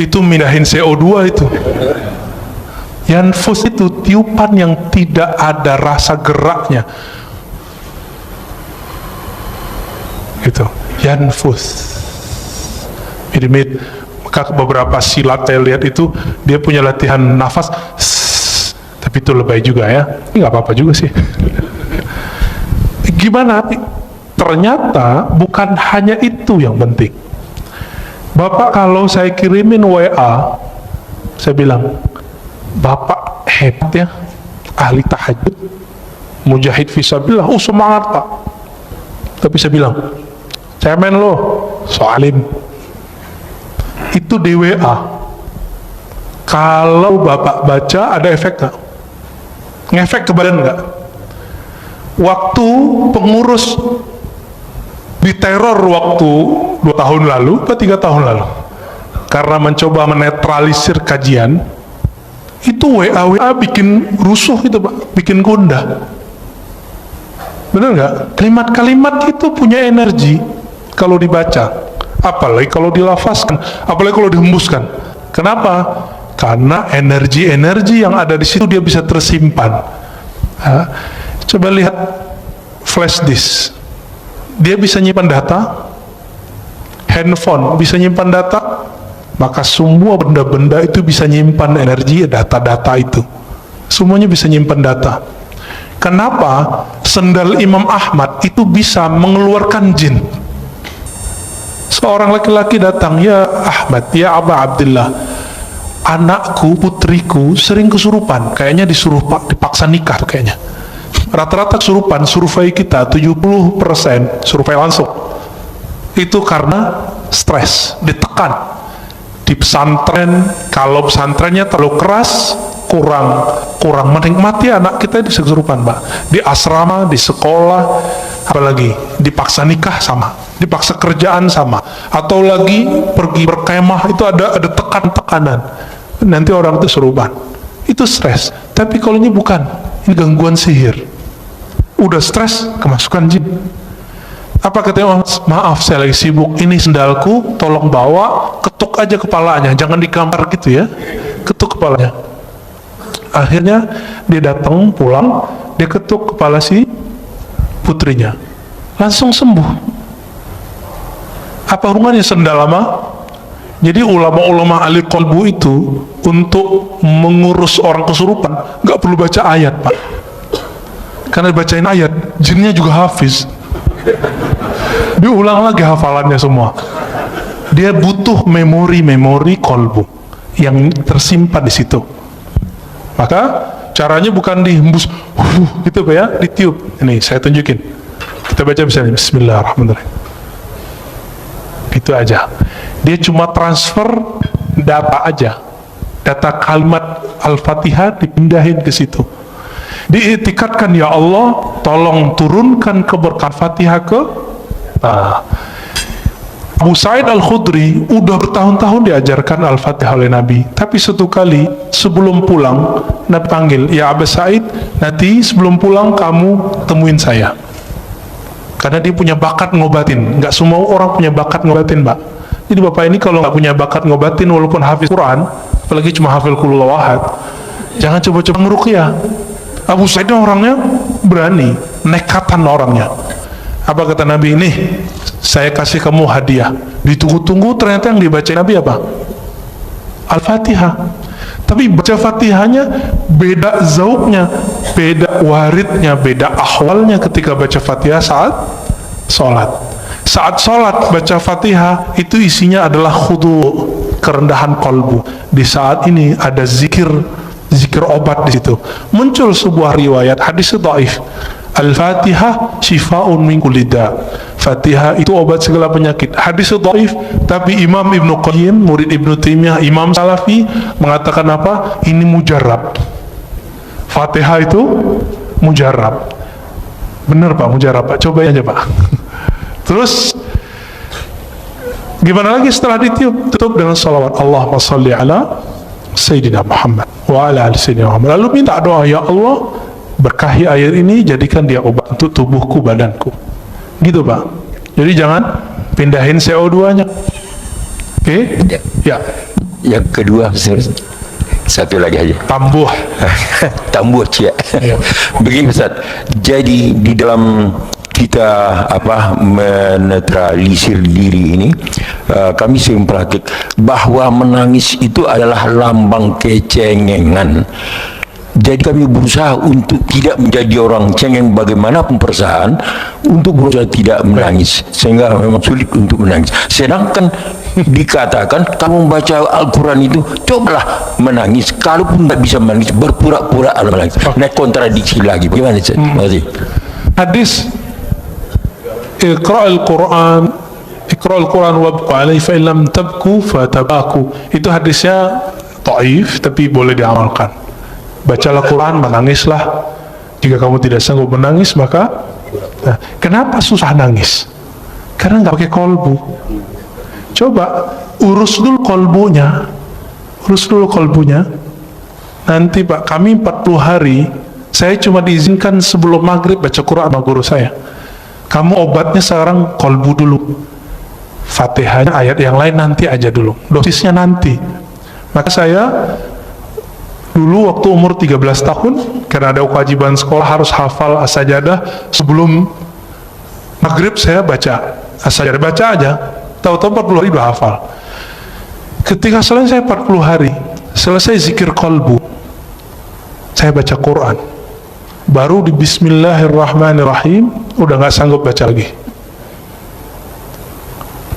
Itu mindahin CO2 itu. Yanfus itu tiupan yang tidak ada rasa geraknya. Gitu. Yanfus. Mirip-mirip. Maka beberapa silat saya lihat itu dia punya latihan nafas, tapi itu lebay juga ya. Ini nggak apa-apa juga sih. Gimana? Ternyata bukan hanya itu yang penting. Bapak kalau saya kirimin WA, saya bilang, Bapak hebat ya, ahli tahajud, mujahid fisabilillah, semangat Pak. Tapi saya bilang, cemen lo, soalim. Itu di WA. Kalau Bapak baca ada efek nggak? Ngefek ke badan nggak? Waktu pengurus diteror waktu 2 tahun lalu atau 3 tahun lalu karena mencoba menetralisir kajian, itu WA bikin rusuh itu Pak, bikin gundah. Benar nggak? Kalimat-kalimat itu punya energi kalau dibaca. Apalagi kalau dilafazkan, apalagi kalau dihembuskan. Kenapa? Karena energi-energi yang ada di situ dia bisa tersimpan. Coba lihat flash disk, dia bisa nyimpan data. Handphone bisa nyimpan data. maka semua benda-benda itu bisa nyimpan energi, data-data itu. Semuanya bisa nyimpan data. Kenapa sendal Imam Ahmad itu bisa mengeluarkan jin? Seorang laki-laki datang, "Ya Ahmad, ya Aba Abdullah, anakku, putriku sering kesurupan, kayaknya dipaksa nikah tuh kayaknya." Rata-rata kesurupan, survei kita 70% survei langsung itu karena stres, ditekan. Di pesantren, kalau pesantrennya terlalu keras, kurang menikmati anak kita di kesurupan, Mbak. Di asrama, di sekolah, apalagi dipaksa nikah sama, dipaksa kerjaan sama, atau lagi pergi berkemah itu ada tekanan, nanti orang itu kesurupan. Itu stres. Tapi kalau ini bukan, ini gangguan sihir. Udah stres, kemasukan jin. Apa katanya? "Maaf, saya lagi sibuk, ini sendalku, tolong bawa, ketuk aja kepalanya, jangan digambar gitu ya, ketuk kepalanya." Akhirnya dia datang pulang, dia ketuk kepala si putrinya, langsung sembuh. Apa hubungannya sendal sama? Jadi ulama-ulama ahli qalbu itu untuk mengurus orang kesurupan nggak perlu baca ayat, Pak. Karena dibacain ayat, jinnya juga hafiz. Diulang lagi hafalannya semua. Dia butuh memori kolbu yang tersimpan di situ. Maka caranya bukan dihembus, gitu Pak ya, ditiup. Ini saya tunjukin. Kita baca misalnya, Bismillahirrahmanirrahim. Itu aja. Dia cuma transfer data aja, data kalimat Al-Fatihah dipindahin ke situ. Diiktikadkan, "Ya Allah, tolong turunkan keberkahan Fatihah ke..." Abu Sa'id Al-Khudri udah bertahun-tahun diajarkan Al-Fatihah oleh Nabi, tapi satu kali sebelum pulang Nabi panggil, "Ya Abu Sa'id, nanti sebelum pulang kamu temuin saya." Karena dia punya bakat ngobatin. Nggak semua orang punya bakat ngobatin, Mbak. Jadi Bapak ini kalau nggak punya bakat ngobatin, walaupun hafiz Quran, apalagi cuma hafal qul huwallahu ahad, jangan coba-coba ngeruqyah. Abu Sa'id orangnya berani, nekatan orangnya. Apa kata Nabi? "Ini saya kasih kamu hadiah." Ditunggu-tunggu, ternyata yang dibaca Nabi apa? Al-Fatihah. Tapi baca Fatihahnya beda zauknya, beda waridnya, beda ahwalnya ketika baca Fatihah saat sholat. Saat sholat baca Fatihah itu isinya adalah khudu, kerendahan kolbu. Di saat ini ada zikir obat di situ. Muncul sebuah riwayat hadis dhaif, Al-Fatihah shifa'un min kulli da'. Fatihah itu obat segala penyakit. Hadis dhaif, tapi Imam Ibnu Qayyim, murid Ibnu Taimiyah, Imam Salafi mengatakan apa? Ini mujarrab. Fatihah itu mujarrab. Benar Pak, mujarrab Pak. Cobain aja Pak. Terus gimana lagi setelah ditiup? Tutup dengan salawat, Allahumma salli ala Sayyidina Muhammad wa ala ali Sayyidina Muhammad. Lalu minta doa, "Ya Allah, berkahi air ini, jadikan dia obat untuk tubuhku, badanku." Gitu Pak. Jadi jangan pindahin CO2 nya. Oke? Ya. Yang kedua, satu lagi aja. Tambuh. Tambuh ya. Begini Ustaz. Jadi di dalam kita menetralisir diri ini, kami sering praktik bahwa menangis itu adalah lambang kecengengan. Jadi kami berusaha untuk tidak menjadi orang cengeng bagaimanapun perasaan, untuk berusaha tidak menangis, sehingga memang sulit untuk menangis. Sedangkan dikatakan kamu membaca Al-Quran itu cobalah menangis, kalaupun tidak bisa menangis berpura-pura menangis. Nah, kontradiksi lagi. Bagaimana Ustaz? Terima kasih. Hadis Iqra'ul Quran wabku alaihi fa illam tabku fatabaku. Itu hadisnya dhaif tapi boleh diamalkan. Bacalah Quran, menangislah. Jika kamu tidak sanggup menangis, maka kenapa susah nangis? Karena nggak pakai kolbu. Coba urus dulu kolbunya. Nanti Pak, kami 40 hari saya cuma diizinkan sebelum maghrib baca Quran sama guru saya. Kamu obatnya sekarang kolbu dulu, Fatihahnya, ayat yang lain nanti aja dulu, dosisnya nanti. Maka saya dulu waktu umur 13 tahun, karena ada kewajiban sekolah harus hafal As-Sajadah, sebelum maghrib saya baca As-Sajadah, baca aja, tahu-tahu 40 hari udah hafal. Ketika selesai 40 hari, selesai zikir kolbu, saya baca Quran. Baru di Bismillahirrahmanirrahim, udah gak sanggup baca lagi.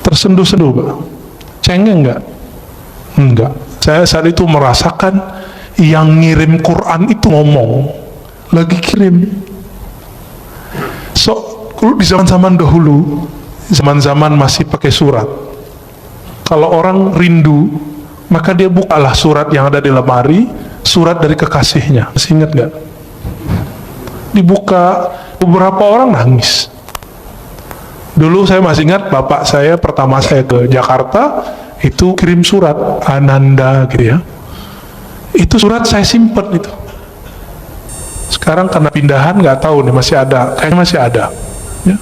Tersenduh-senduh, Pak. Cengeng nggak? Enggak. Saya saat itu merasakan yang ngirim Quran itu ngomong, lagi kirim. So, di zaman-zaman dahulu, zaman-zaman masih pakai surat, kalau orang rindu, maka dia bukalah surat yang ada di lemari, surat dari kekasihnya. Masih ingat nggak? Dibuka, beberapa orang nangis. Dulu saya masih ingat bapak saya pertama saya ke Jakarta itu kirim surat Ananda gitu ya. Itu surat saya simpen itu. Sekarang karena pindahan nggak tahu nih masih ada, kayaknya masih ada. Ya.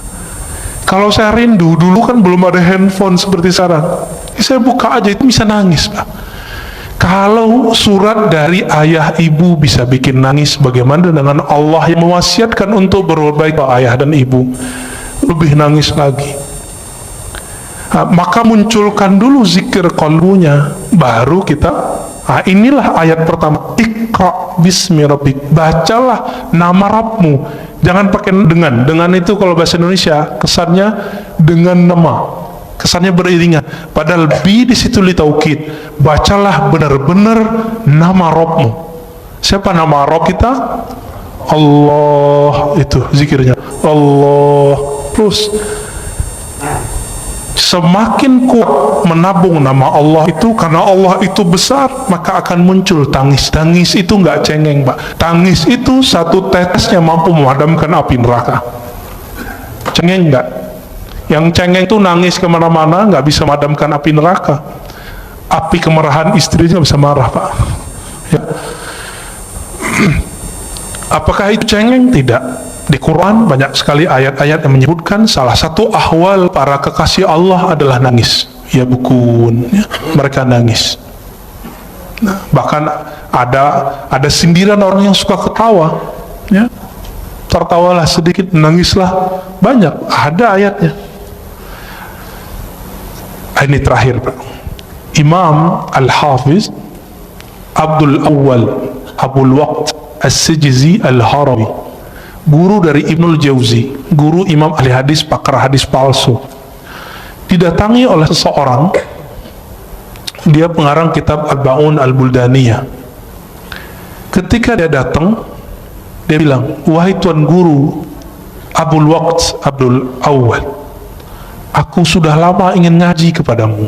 Kalau saya rindu dulu kan belum ada handphone seperti sekarang. Saya buka aja itu bisa nangis, Pak. Kalau surat dari ayah ibu bisa bikin nangis, bagaimana dengan Allah yang mewasiatkan untuk berbuat baik ke ayah dan ibu? Lebih nangis lagi. Maka munculkan dulu zikir qalbunya, baru kita inilah ayat pertama, Iqra bismi rabbik, bacalah nama Rabbmu. Jangan pakai dengan itu kalau bahasa Indonesia kesannya dengan nama, kesannya beriringan, padahal bi di situ li taukid. Bacalah benar-benar nama Rabbmu. Siapa nama Rabb kita? Allah, itu zikirnya Allah. Terus semakin kuat menabung nama Allah itu, karena Allah itu besar, maka akan muncul tangis. Tangis itu nggak cengeng, Pak. Tangis itu satu tetesnya mampu memadamkan api neraka. Cengeng nggak? Yang cengeng itu nangis kemana-mana, nggak bisa memadamkan api neraka. Api kemarahan istrinya bisa marah, Pak. Ya. Apakah itu cengeng? Tidak. Di Quran banyak sekali ayat-ayat yang menyebutkan salah satu ahwal para kekasih Allah adalah nangis. Ya bukun, ya, mereka nangis. Nah, bahkan ada sindiran orang yang suka ketawa, ya. Tertawalah sedikit, nangislah banyak. Ada ayatnya. Ini terakhir, Pak. Imam Al-Hafiz Abdul Awwal Abul Waqt As-Sijizi Al-Harawi, guru dari Ibnul Jauzi, guru imam ahli hadis, pakar hadis palsu, didatangi oleh seseorang. Dia pengarang kitab Al-Ba'un Al-Buldaniyah. Ketika dia datang, dia bilang, wahai tuan guru Abul Waqt Abdul Awwal, aku sudah lama ingin ngaji kepadamu,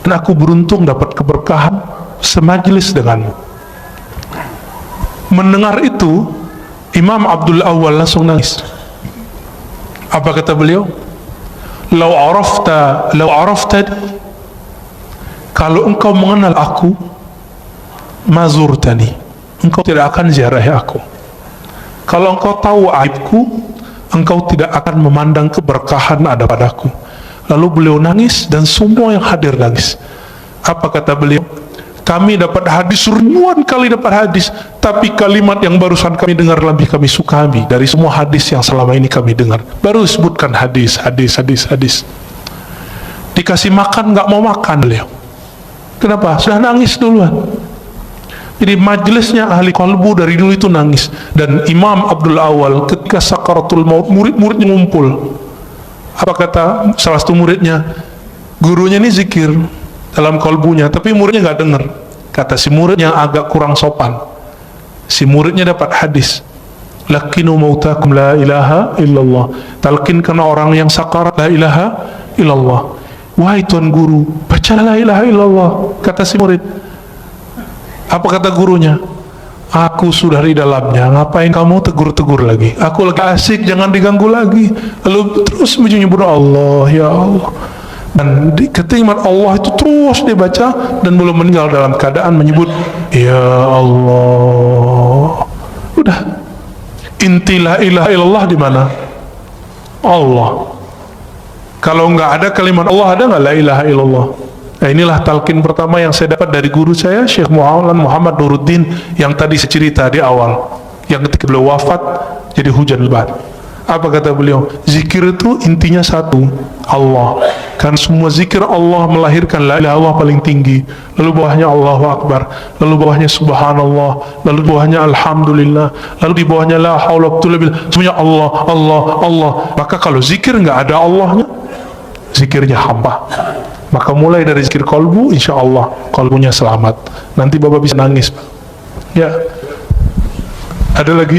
dan aku beruntung dapat keberkahan semajlis denganmu. Mendengar itu, Imam Abdul Awwal langsung nangis. Apa kata beliau? Lau arafta, kalau engkau mengenal aku, mazurtani, engkau tidak akan ziarahi aku. Kalau engkau tahu aibku, engkau tidak akan memandang keberkahan ada padaku. Lalu beliau nangis dan semua yang hadir nangis. Apa kata beliau? Kami dapat hadis, ribuan kali dapat hadis, tapi kalimat yang barusan kami dengar lebih kami suka dari semua hadis yang selama ini kami dengar. Baru sebutkan hadis. Dikasih makan nggak mau makan beliau. Kenapa? Sudah nangis duluan. Jadi majelisnya ahli qalbu dari dulu itu nangis. Dan Imam Abdul Awwal ketika sakaratul maut, murid-muridnya ngumpul. Apa kata salah satu muridnya? Gurunya ini zikir dalam kalbunya, tapi muridnya nggak dengar. Kata si murid yang agak kurang sopan, si muridnya dapat hadis, lakinu mautakum la ilaha illallah, talkinkan orang yang sakarat la ilaha illallah. Wahai tuan guru, baca la ilaha illallah. Kata si murid. Apa kata gurunya? Aku sudah di dalamnya, ngapain kamu tegur-tegur lagi? Aku lagi asik, jangan diganggu lagi. Lalu terus menyebut Allah, ya Allah. Dan ketika Allah itu terus dibaca dan belum meninggal dalam keadaan menyebut ya Allah. Udah, inti la ilaha illallah di mana? Allah. Kalau nggak ada kalimat Allah, ada nggak la ilaha illallah? Nah, inilah talqin pertama yang saya dapat dari guru saya, Syekh Muhammad Nuruddin, yang tadi saya cerita di awal, yang ketika beliau wafat jadi hujan lebat. Apa kata beliau? Zikir itu intinya satu, Allah. Kan semua zikir Allah melahirkan la ilaha illallah paling tinggi, lalu bawahnya Allahu Akbar, lalu bawahnya Subhanallah, lalu bawahnya Alhamdulillah, lalu di bawahnya la haula wa quwwata illa billah. Semuanya Allah, Allah, Allah. Maka kalau zikir nggak ada Allahnya, zikirnya hampa. Maka mulai dari zikir kolbu, insya Allah kolbunya selamat. Nanti Bapak bisa nangis, Pak. Ya. Ada lagi?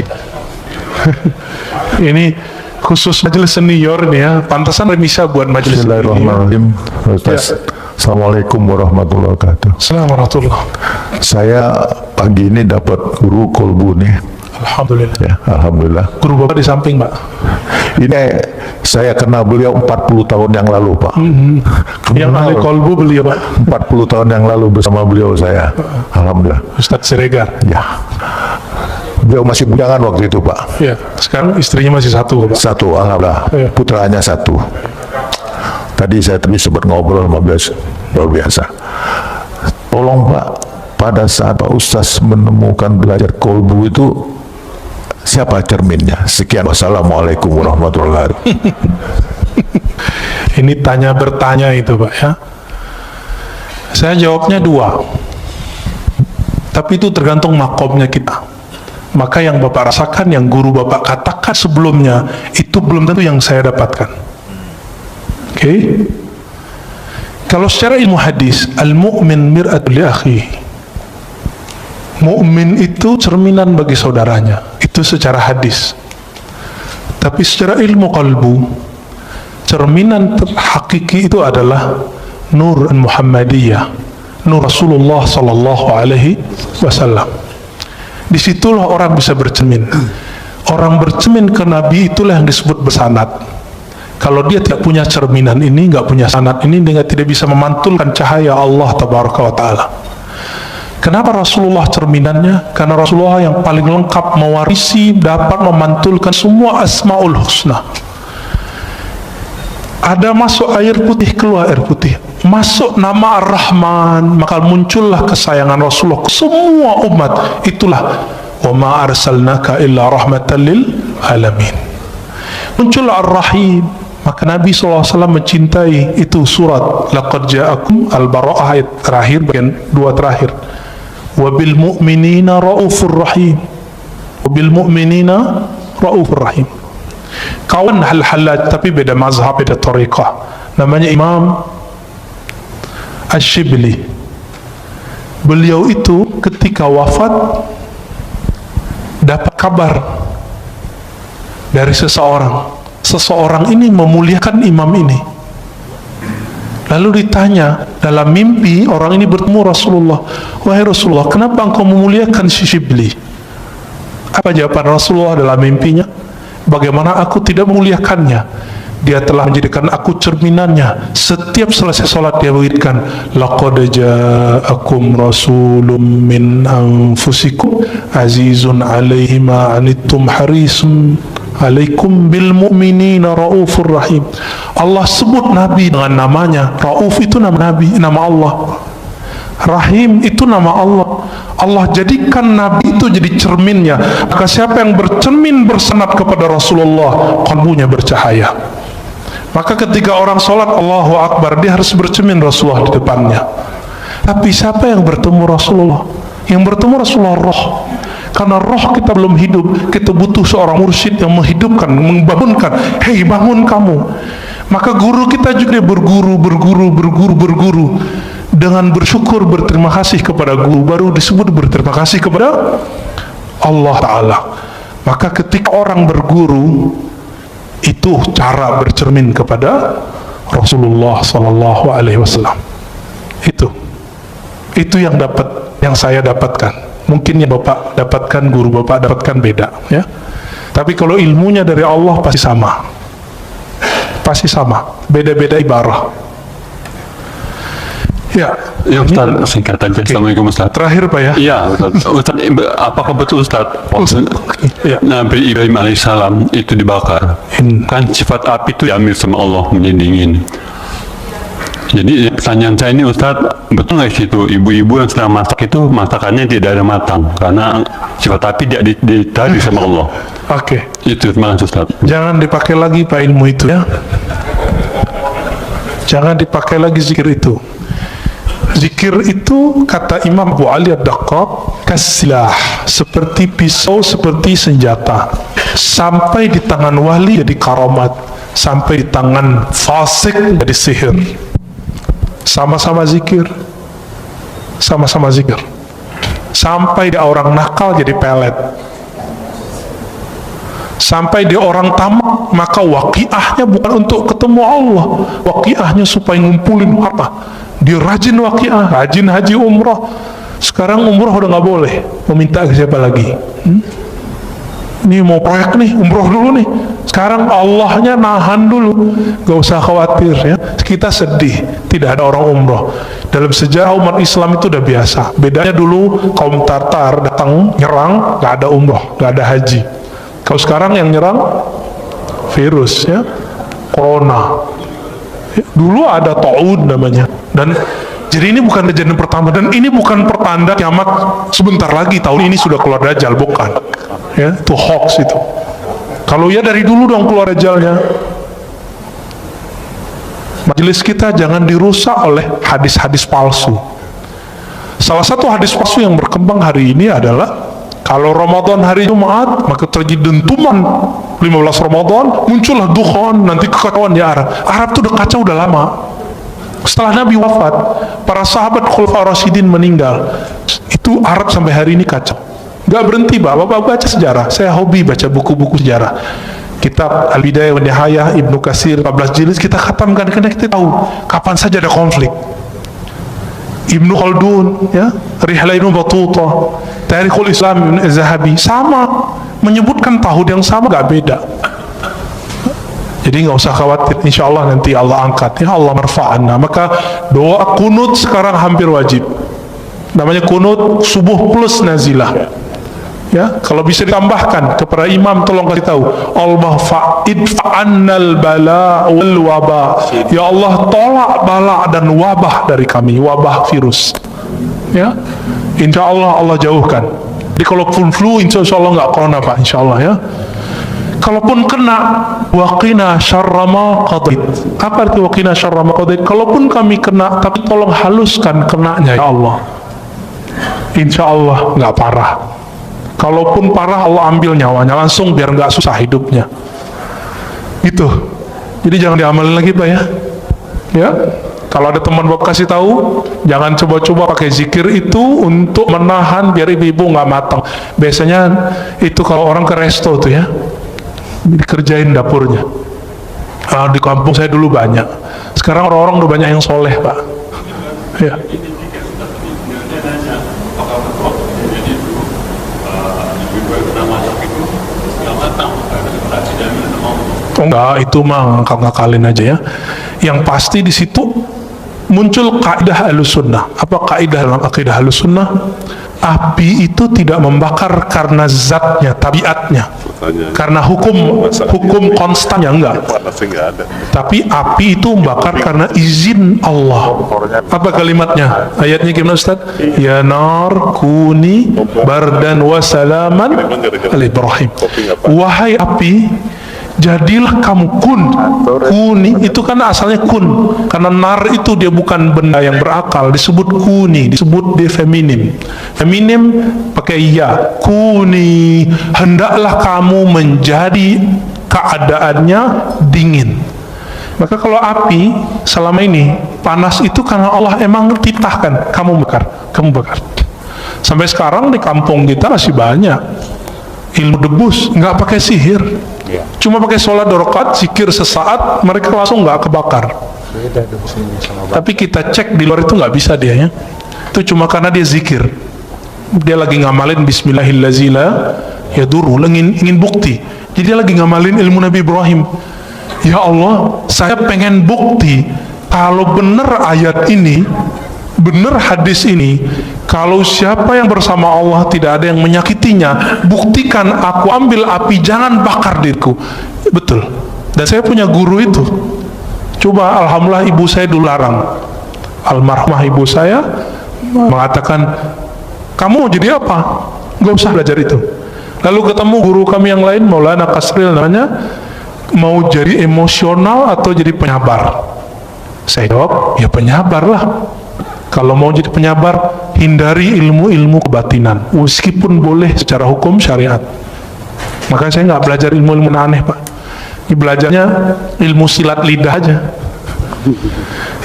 Ini khusus majelis senior nih ya, pantasan remisa buat majelis senior. Bismillahirrahmanirrahim. Ustaz, Assalamualaikum warahmatullahi wabarakatuh. Assalamualaikum warahmatullahi. Saya pagi ini dapat guru kolbu nih. Alhamdulillah. Ya, alhamdulillah. Guru Bapak di samping, Pak. Ini saya kenal beliau 40 tahun yang lalu, Pak. Yang ahli kolbu beliau, Pak. 40 tahun yang lalu bersama beliau saya. Alhamdulillah. Ustadz Siregar. Ya. Beliau masih bujangan waktu itu, Pak. Ya, sekarang istrinya masih satu, Pak. Satu, alhamdulillah. Iya. Putranya satu. Tadi sempat ngobrol sama beliau, luar biasa. Tolong, Pak, pada saat Pak Ustaz menemukan belajar kolbu itu, siapa cerminnya? Sekian, wassalamualaikum warahmatullahi wabarakatuh. Ini tanya bertanya itu, Pak, ya. Saya jawabnya dua. Tapi itu tergantung makomnya kita. Maka yang Bapak rasakan, yang guru Bapak katakan sebelumnya, itu belum tentu yang saya dapatkan. Oke? Kalau secara ilmu hadis, al-mu'min mir'atul li akhihi. Mu'min itu cerminan bagi saudaranya. Itu secara hadis. Tapi secara ilmu qalbu, cerminan hakiki itu adalah nur Muhammadiyah, nur Rasulullah sallallahu alaihi wasallam. Disitulah orang bisa bercermin. Orang bercermin ke Nabi itulah yang disebut bersanad. Kalau dia tidak punya cerminan ini, nggak punya sanad ini, dia tidak bisa memantulkan cahaya Allah tabaraka wa ta'ala. Kenapa Rasulullah cerminannya? Karena Rasulullah yang paling lengkap mewarisi, dapat memantulkan semua asmaul husna. Ada masuk air putih, keluar air putih. Masuk nama Ar-Rahman, maka muncullah kesayangan Rasulullah ke semua umat. Itulah wa ma arsalnaka illa rahmatan lil alamin. Muncullah Ar-Rahim, maka Nabi SAW mencintai. Itu surat laqad ja'akum Al-Bara'ah ayat terakhir, bagian dua terakhir. Wa bil mu'minina raufur rahim. Wa bil mu'minina raufur rahim. Kawan hal-halaj, tapi beda mazhab, beda tariqah. Namanya Imam Ash-Shibli. Beliau itu ketika wafat dapat kabar dari seseorang. Seseorang ini memuliakan imam ini. Lalu ditanya dalam mimpi, orang ini bertemu Rasulullah. Wahai Rasulullah, kenapa engkau memuliakan si Shibli? Apa jawaban Rasulullah dalam mimpinya? Bagaimana aku tidak memuliakannya? Dia telah menjadikan aku cerminannya. Setiap selesai sholat dia berikan, laqad ja'akum rasulun min anfusikum azizun alaihi ma anittum harisun alaikum bil mu'minina raufur rahim. Allah sebut Nabi dengan namanya. Rauf itu nama Nabi, nama Allah. Rahim itu nama Allah. Allah jadikan Nabi itu jadi cerminnya. Maka siapa yang bercermin bersenat kepada Rasulullah, kalbunya bercahaya. Maka ketika orang sholat Allahu Akbar, dia harus bercermin Rasulullah di depannya. Tapi siapa yang bertemu Rasulullah? Yang bertemu Rasulullah roh. Karena roh kita belum hidup, kita butuh seorang mursyid yang menghidupkan, membangunkan. Hei, bangun kamu. Maka guru kita juga berguru dengan bersyukur, berterima kasih kepada guru, baru disebut berterima kasih kepada Allah Ta'ala. Maka ketika orang berguru, itu cara bercermin kepada Rasulullah Sallallahu Alaihi Wasallam. Itu yang saya dapatkan. Mungkin yang Bapak dapatkan, guru Bapak dapatkan beda, ya. Tapi kalau ilmunya dari Allah pasti sama. Pasti sama. Beda-beda ibarah. Ya, Ustaz, singkat aja. Assalamualaikum Ustaz. Terakhir Pak ya. Iya Ustaz. Ustaz, apakah betul Ustaz Ya. Nabi Ibrahim alaihissalam itu dibakar? Kan sifat api itu diambil sama Allah menjadi dingin. Jadi pertanyaan saya ini Ustaz, betul nggak sih itu ibu-ibu yang sedang masak itu masakannya tidak ada matang karena sifat api dia ditarik sama Allah. Oke. Itu terima kasih Ustaz. Jangan dipakai lagi Pak ilmu itu ya. Jangan dipakai lagi zikir itu. Zikir itu kata Imam Abu Ali Ad-Daqqaq kasilah, seperti pisau, seperti senjata. Sampai di tangan wali jadi karamat, sampai di tangan fasik jadi sihir. Sama-sama zikir, sama-sama zikir. Sampai di orang nakal jadi pelet. Sampai di orang tamak, maka waqiahnya bukan untuk ketemu Allah, waqiahnya supaya ngumpulin harta. Dia rajin waqiah, rajin haji umrah. Sekarang umrah udah nggak boleh, meminta ke siapa lagi? Ini mau proyek nih, umroh dulu nih. Sekarang Allahnya nahan dulu, gak usah khawatir ya. Kita sedih tidak ada orang umroh. Dalam sejarah umat Islam itu udah biasa. Bedanya dulu kaum Tartar datang nyerang, gak ada umroh, gak ada haji. Kalau sekarang yang nyerang virus ya, corona. Dulu ada ta'ud namanya. Dan jadi ini bukan kejadian pertama, dan ini bukan pertanda kiamat sebentar lagi, tahun ini sudah keluar Dajjal, bukan ya, itu hoax itu. Kalau ya dari dulu dong keluar Dajjalnya. Majelis kita jangan dirusak oleh hadis-hadis palsu. Salah satu hadis palsu yang berkembang hari ini adalah kalau Ramadan hari Jumat maka terjadi dentuman 15 Ramadan, muncullah dukhan, nanti kekacauan di Arab. Arab itu udah kacau udah lama. Setelah Nabi wafat, para sahabat Khulafaur Rasyidin meninggal. Itu Arab sampai hari ini kacau. Gak berhenti, Bapak baca sejarah. Saya hobi baca buku-buku sejarah. Kitab Al-Bidayah wa Nihayah Ibnu Katsir 14 jilid kita khatamkan karena kita tahu kapan saja ada konflik. Ibnu Khaldun, ya, Rihlah Ibnu Battuta, Tarikhul Islam Ibnu Zahabi sama menyebutkan tahun yang sama, gak beda. Jadi nggak usah khawatir, insya Allah nanti Allah angkat ya, Allah marfa'anna. Maka doa kunut sekarang hampir wajib. Namanya kunut subuh plus nazilah. Ya, kalau bisa ditambahkan kepada imam, tolong kasih tahu, Allah fa'idfa'annal bala wal waba. Ya Allah, tolak bala dan wabah dari kami, wabah virus. Ya, insya Allah Allah jauhkan. Jadi kalau flu, insya Allah nggak corona Pak, insya Allah ya. Kalaupun kena, waqina syarra ma qadait. Apa arti waqina syarra ma qadait? Kalaupun kami kena, tapi tolong haluskan kenanya ya Allah. Insya Allah nggak parah. Kalaupun parah, Allah ambil nyawanya langsung biar nggak susah hidupnya. Itu. Jadi jangan diamalin lagi Pak ya. Ya. Kalau ada teman Bapak kasih tahu, jangan coba-coba pakai zikir itu untuk menahan biar ibu-ibu nggak matang. Biasanya itu kalau orang ke resto tuh ya, dikerjain dapurnya. Di kampung saya dulu banyak. Sekarang orang-orang udah banyak yang soleh Pak. Ya. Oh enggak, itu mah ngakal-ngakalin aja ya. Yang pasti di situ muncul kaidah Ahlussunnah. Apa kaidah dalam akidah Ahlussunnah? Api itu tidak membakar karena zatnya, tabiatnya, karena hukum konstannya enggak. Tapi api itu membakar karena izin Allah. Apa kalimatnya? Ayatnya gimana Ustaz? Ya nar kuni bardan wa salaman ala Ibrahim. Wahai api, jadilah kamu kuni itu kan asalnya kun, karena nar itu dia bukan benda yang berakal, disebut kuni, disebut dia feminim pakai ya, kuni, hendaklah kamu menjadi keadaannya dingin. Maka kalau api selama ini panas itu karena Allah emang titahkan kamu bakar. Sampai sekarang di kampung kita masih banyak ilmu debus, nggak pakai sihir, cuma pakai sholat 2 rakaat, zikir sesaat, mereka langsung nggak kebakar. Tapi kita cek di luar itu nggak bisa dia ya. Itu cuma karena dia zikir, dia lagi ngamalin Bismillahirrahmanirrahim ya duru, ingin bukti. Jadi dia lagi ngamalin ilmu Nabi Ibrahim. Ya Allah, saya pengen bukti kalau benar ayat ini, benar hadis ini, kalau siapa yang bersama Allah tidak ada yang menyakitinya, buktikan, aku ambil api, jangan bakar diriku. Betul. Dan saya punya guru itu. Coba, alhamdulillah ibu saya dulu larang. almarhumah ibu saya mengatakan, kamu mau jadi apa? Gak usah belajar itu. Lalu ketemu guru kami yang lain, Maulana Kasril namanya, mau jadi emosional atau jadi penyabar? Saya jawab, ya penyabar lah. Kalau mau jadi penyabar, hindari ilmu-ilmu kebatinan, meskipun boleh secara hukum syariat. Maka saya nggak belajar ilmu-ilmu aneh, Pak. Ini belajarnya ilmu silat lidah aja.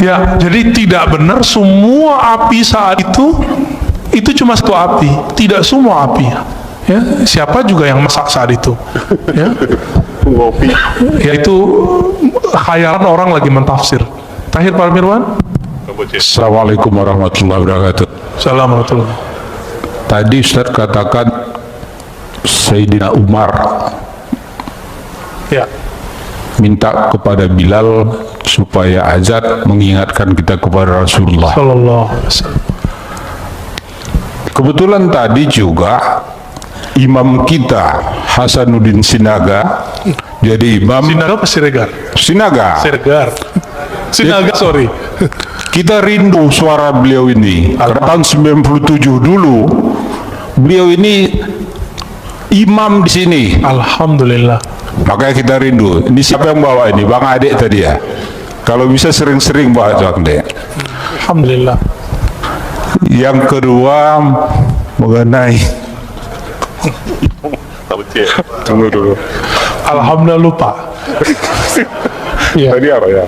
Ya, jadi tidak benar semua api saat itu cuma satu api, tidak semua api. Ya, siapa juga yang masak saat itu? Ya, yaitu khayalan orang lagi mentafsir. Tahir Pak Mirwan. Assalamualaikum warahmatullahi wabarakatuh. Assalamualaikum. Tadi Ustaz katakan Sayyidina Umar Ya, minta kepada Bilal supaya azan mengingatkan kita kepada Rasulullah. sallallahu alaihi wasallam. Kebetulan tadi juga imam kita Hasanuddin Sinaga jadi imam Sinaga apa Siregar? Sinaga. Siregar. Sinaga, sorry. Kita rindu suara beliau ini. Karena tahun 97 dulu beliau ini imam di sini. Alhamdulillah. Makanya kita rindu. Ini siapa yang bawa ini? Bang Adik tadi ya. Kalau bisa sering-sering bawa Bang Adik. Alhamdulillah. Yang kedua mengenai tunggu dulu. Alhamdulillah lupa. Ya. Tadi apa ya?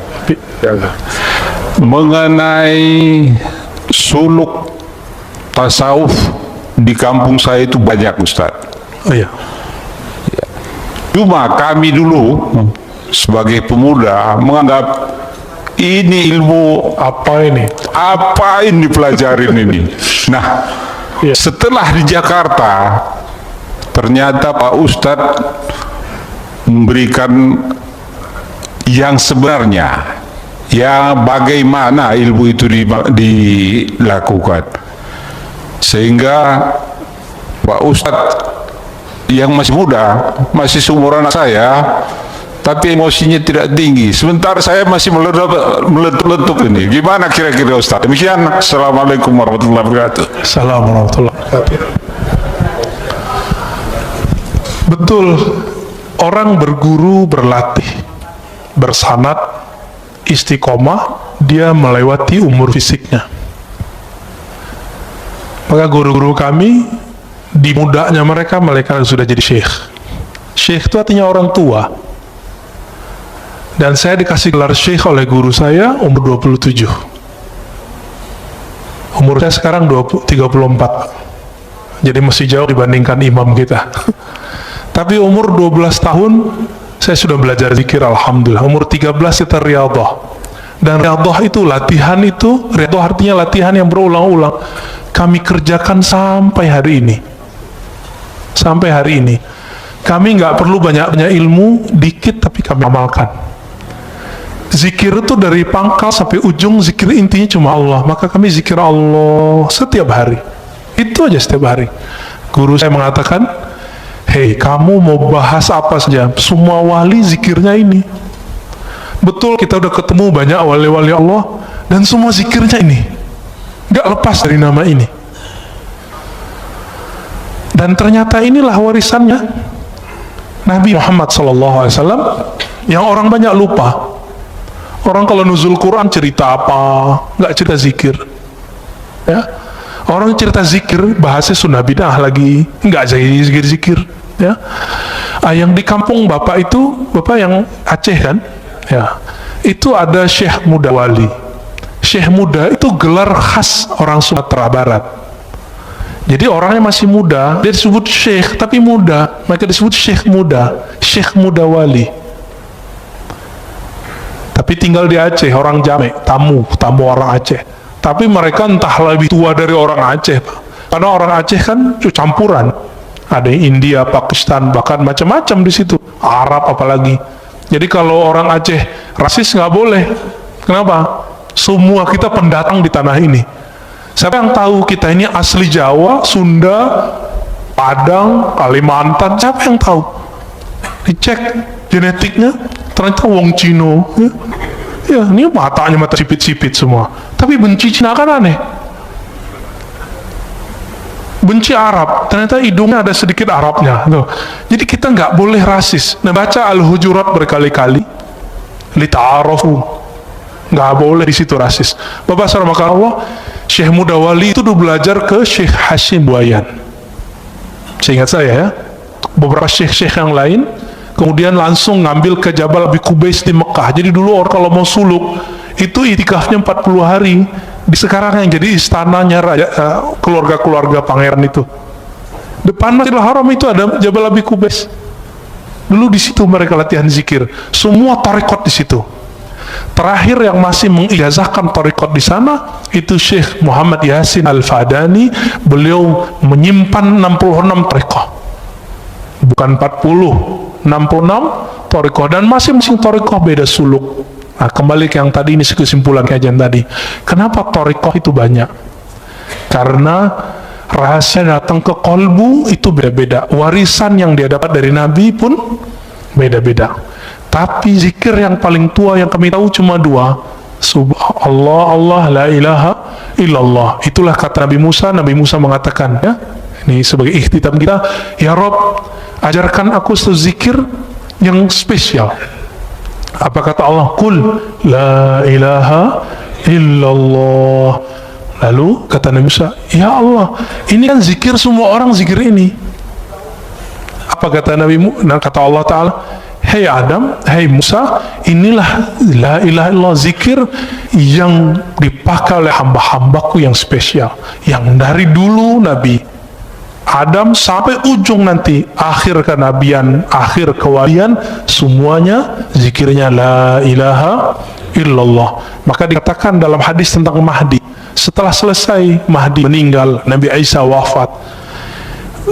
Mengenai suluk tasawuf di kampung saya itu banyak Ustaz. Oh iya. Cuma kami dulu sebagai pemuda menganggap ini ilmu Apa ini? apa ini pelajarin ini. Nah, Iya. setelah di Jakarta ternyata Pak Ustadz memberikan yang sebenarnya, ya bagaimana ilmu itu dilakukan, sehingga Pak Ustadz yang masih muda, masih seumuran saya, tapi emosinya tidak tinggi. Sementara saya masih meletup ini. Gimana kira-kira Ustaz? Demikian. Assalamualaikum warahmatullahi wabarakatuh. Assalamualaikum warahmatullahi wabarakatuh. Betul, orang berguru, berlatih, bersanad, istiqomah, dia melewati umur fisiknya. Maka guru-guru kami, di mudanya mereka sudah jadi syekh. Syekh itu artinya orang tua. Dan saya dikasih gelar syekh oleh guru saya umur 27. Umur saya sekarang 34. Jadi masih jauh dibandingkan imam kita. Tapi umur 12 tahun saya sudah belajar zikir, alhamdulillah. Umur 13 kita riyadhah. Dan riyadhah itu latihan itu, riyadhah artinya latihan yang berulang-ulang. Kami kerjakan sampai hari ini. Sampai hari ini. Kami nggak perlu banyak-banyak ilmu, dikit tapi kami amalkan. Zikir itu dari pangkal sampai ujung, zikir intinya cuma Allah. Maka kami zikir Allah setiap hari. Itu aja setiap hari. Guru saya mengatakan, hei, kamu mau bahas apa saja, semua wali zikirnya ini. Betul, kita udah ketemu banyak wali-wali Allah, dan semua zikirnya ini. Gak lepas dari nama ini. Dan ternyata inilah warisannya Nabi Muhammad SAW, yang orang banyak lupa. Orang kalau nuzul Quran cerita apa, nggak cerita zikir. Ya, orang cerita zikir bahasnya sunnah bidah lagi, nggak jadi zikir. Ya, yang di kampung bapak itu, bapak yang Aceh kan, ya, itu ada Syekh Muda Wali. Syekh Muda itu gelar khas orang Sumatera Barat. Jadi orangnya masih muda, dia disebut Syekh tapi muda, maka disebut Syekh Muda, Syekh Muda Wali. Tapi tinggal di Aceh, orang Jamek, tamu orang Aceh. Tapi mereka entah lebih tua dari orang Aceh, Pak. Karena orang Aceh kan campuran, ada India, Pakistan, bahkan macam-macam di situ, Arab apalagi. Jadi kalau orang Aceh rasis nggak boleh. Kenapa? Semua kita pendatang di tanah ini. Siapa yang tahu kita ini asli Jawa, Sunda, Padang, Kalimantan? Siapa yang tahu? Dicek genetiknya, ternyata wong Cino, ya? Ya, ini matanya mata sipit-sipit semua. Tapi benci Cina kan aneh. Benci Arab, ternyata hidungnya ada sedikit Arabnya. Tuh. Jadi kita nggak boleh rasis. Nah, baca Al-Hujurat berkali-kali. Lita'arafu. Nggak boleh di situ rasis. Bapak saudara Allah, Syekh Mudawali itu dulu belajar ke Syekh Hashim Buayan. Seingat saya ya. Beberapa syekh-syekh yang lain kemudian langsung ngambil ke Jabal Abi Qubais di Mekah. Jadi dulu orang kalau mau suluk itu itikafnya 40 hari. Di sekarang yang jadi istananya keluarga-keluarga pangeran itu. Depan Masjidil Haram itu ada Jabal Abi Qubais. Dulu di situ mereka latihan zikir. Semua tarekat di situ. Terakhir yang masih mengijazahkan tarekat di sana itu Syekh Muhammad Yasin Al-Fadani. Beliau menyimpan 66 tarekat. Bukan 40, 66 tarekat, dan masing-masing tarekat beda suluk. Nah, kembali ke yang tadi, ini kesimpulan kajian tadi. Kenapa tarekat itu banyak? Karena rahasia datang ke kolbu itu beda-beda. Warisan yang dia dapat dari Nabi pun beda-beda. Tapi zikir yang paling tua yang kami tahu cuma dua. Subhanallah, Allah, la ilaha illallah. Itulah kata Nabi Musa. Nabi Musa mengatakan, ya, ini sebagai ikhtitam kita, ya Rob, ajarkan aku satu zikir yang spesial. Apa kata Allah? Qul la ilaha illallah. Lalu kata Nabi Musa, ya Allah, ini kan zikir semua orang zikir ini. Apa kata Nabi Musa? Nah, kata Allah Ta'ala, hei Adam, hei Musa, inilah la ilaha illallah, zikir yang dipakai oleh hamba-hambaku yang spesial, yang dari dulu Nabi Adam sampai ujung nanti akhir kenabian, akhir kewalian, semuanya zikirnya la ilaha illallah. Maka dikatakan dalam hadis tentang Mahdi, setelah selesai Mahdi meninggal, Nabi Isa wafat,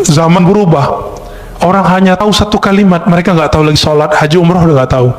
zaman berubah, orang hanya tahu satu kalimat, mereka nggak tahu lagi sholat, haji, umrah udah nggak tahu.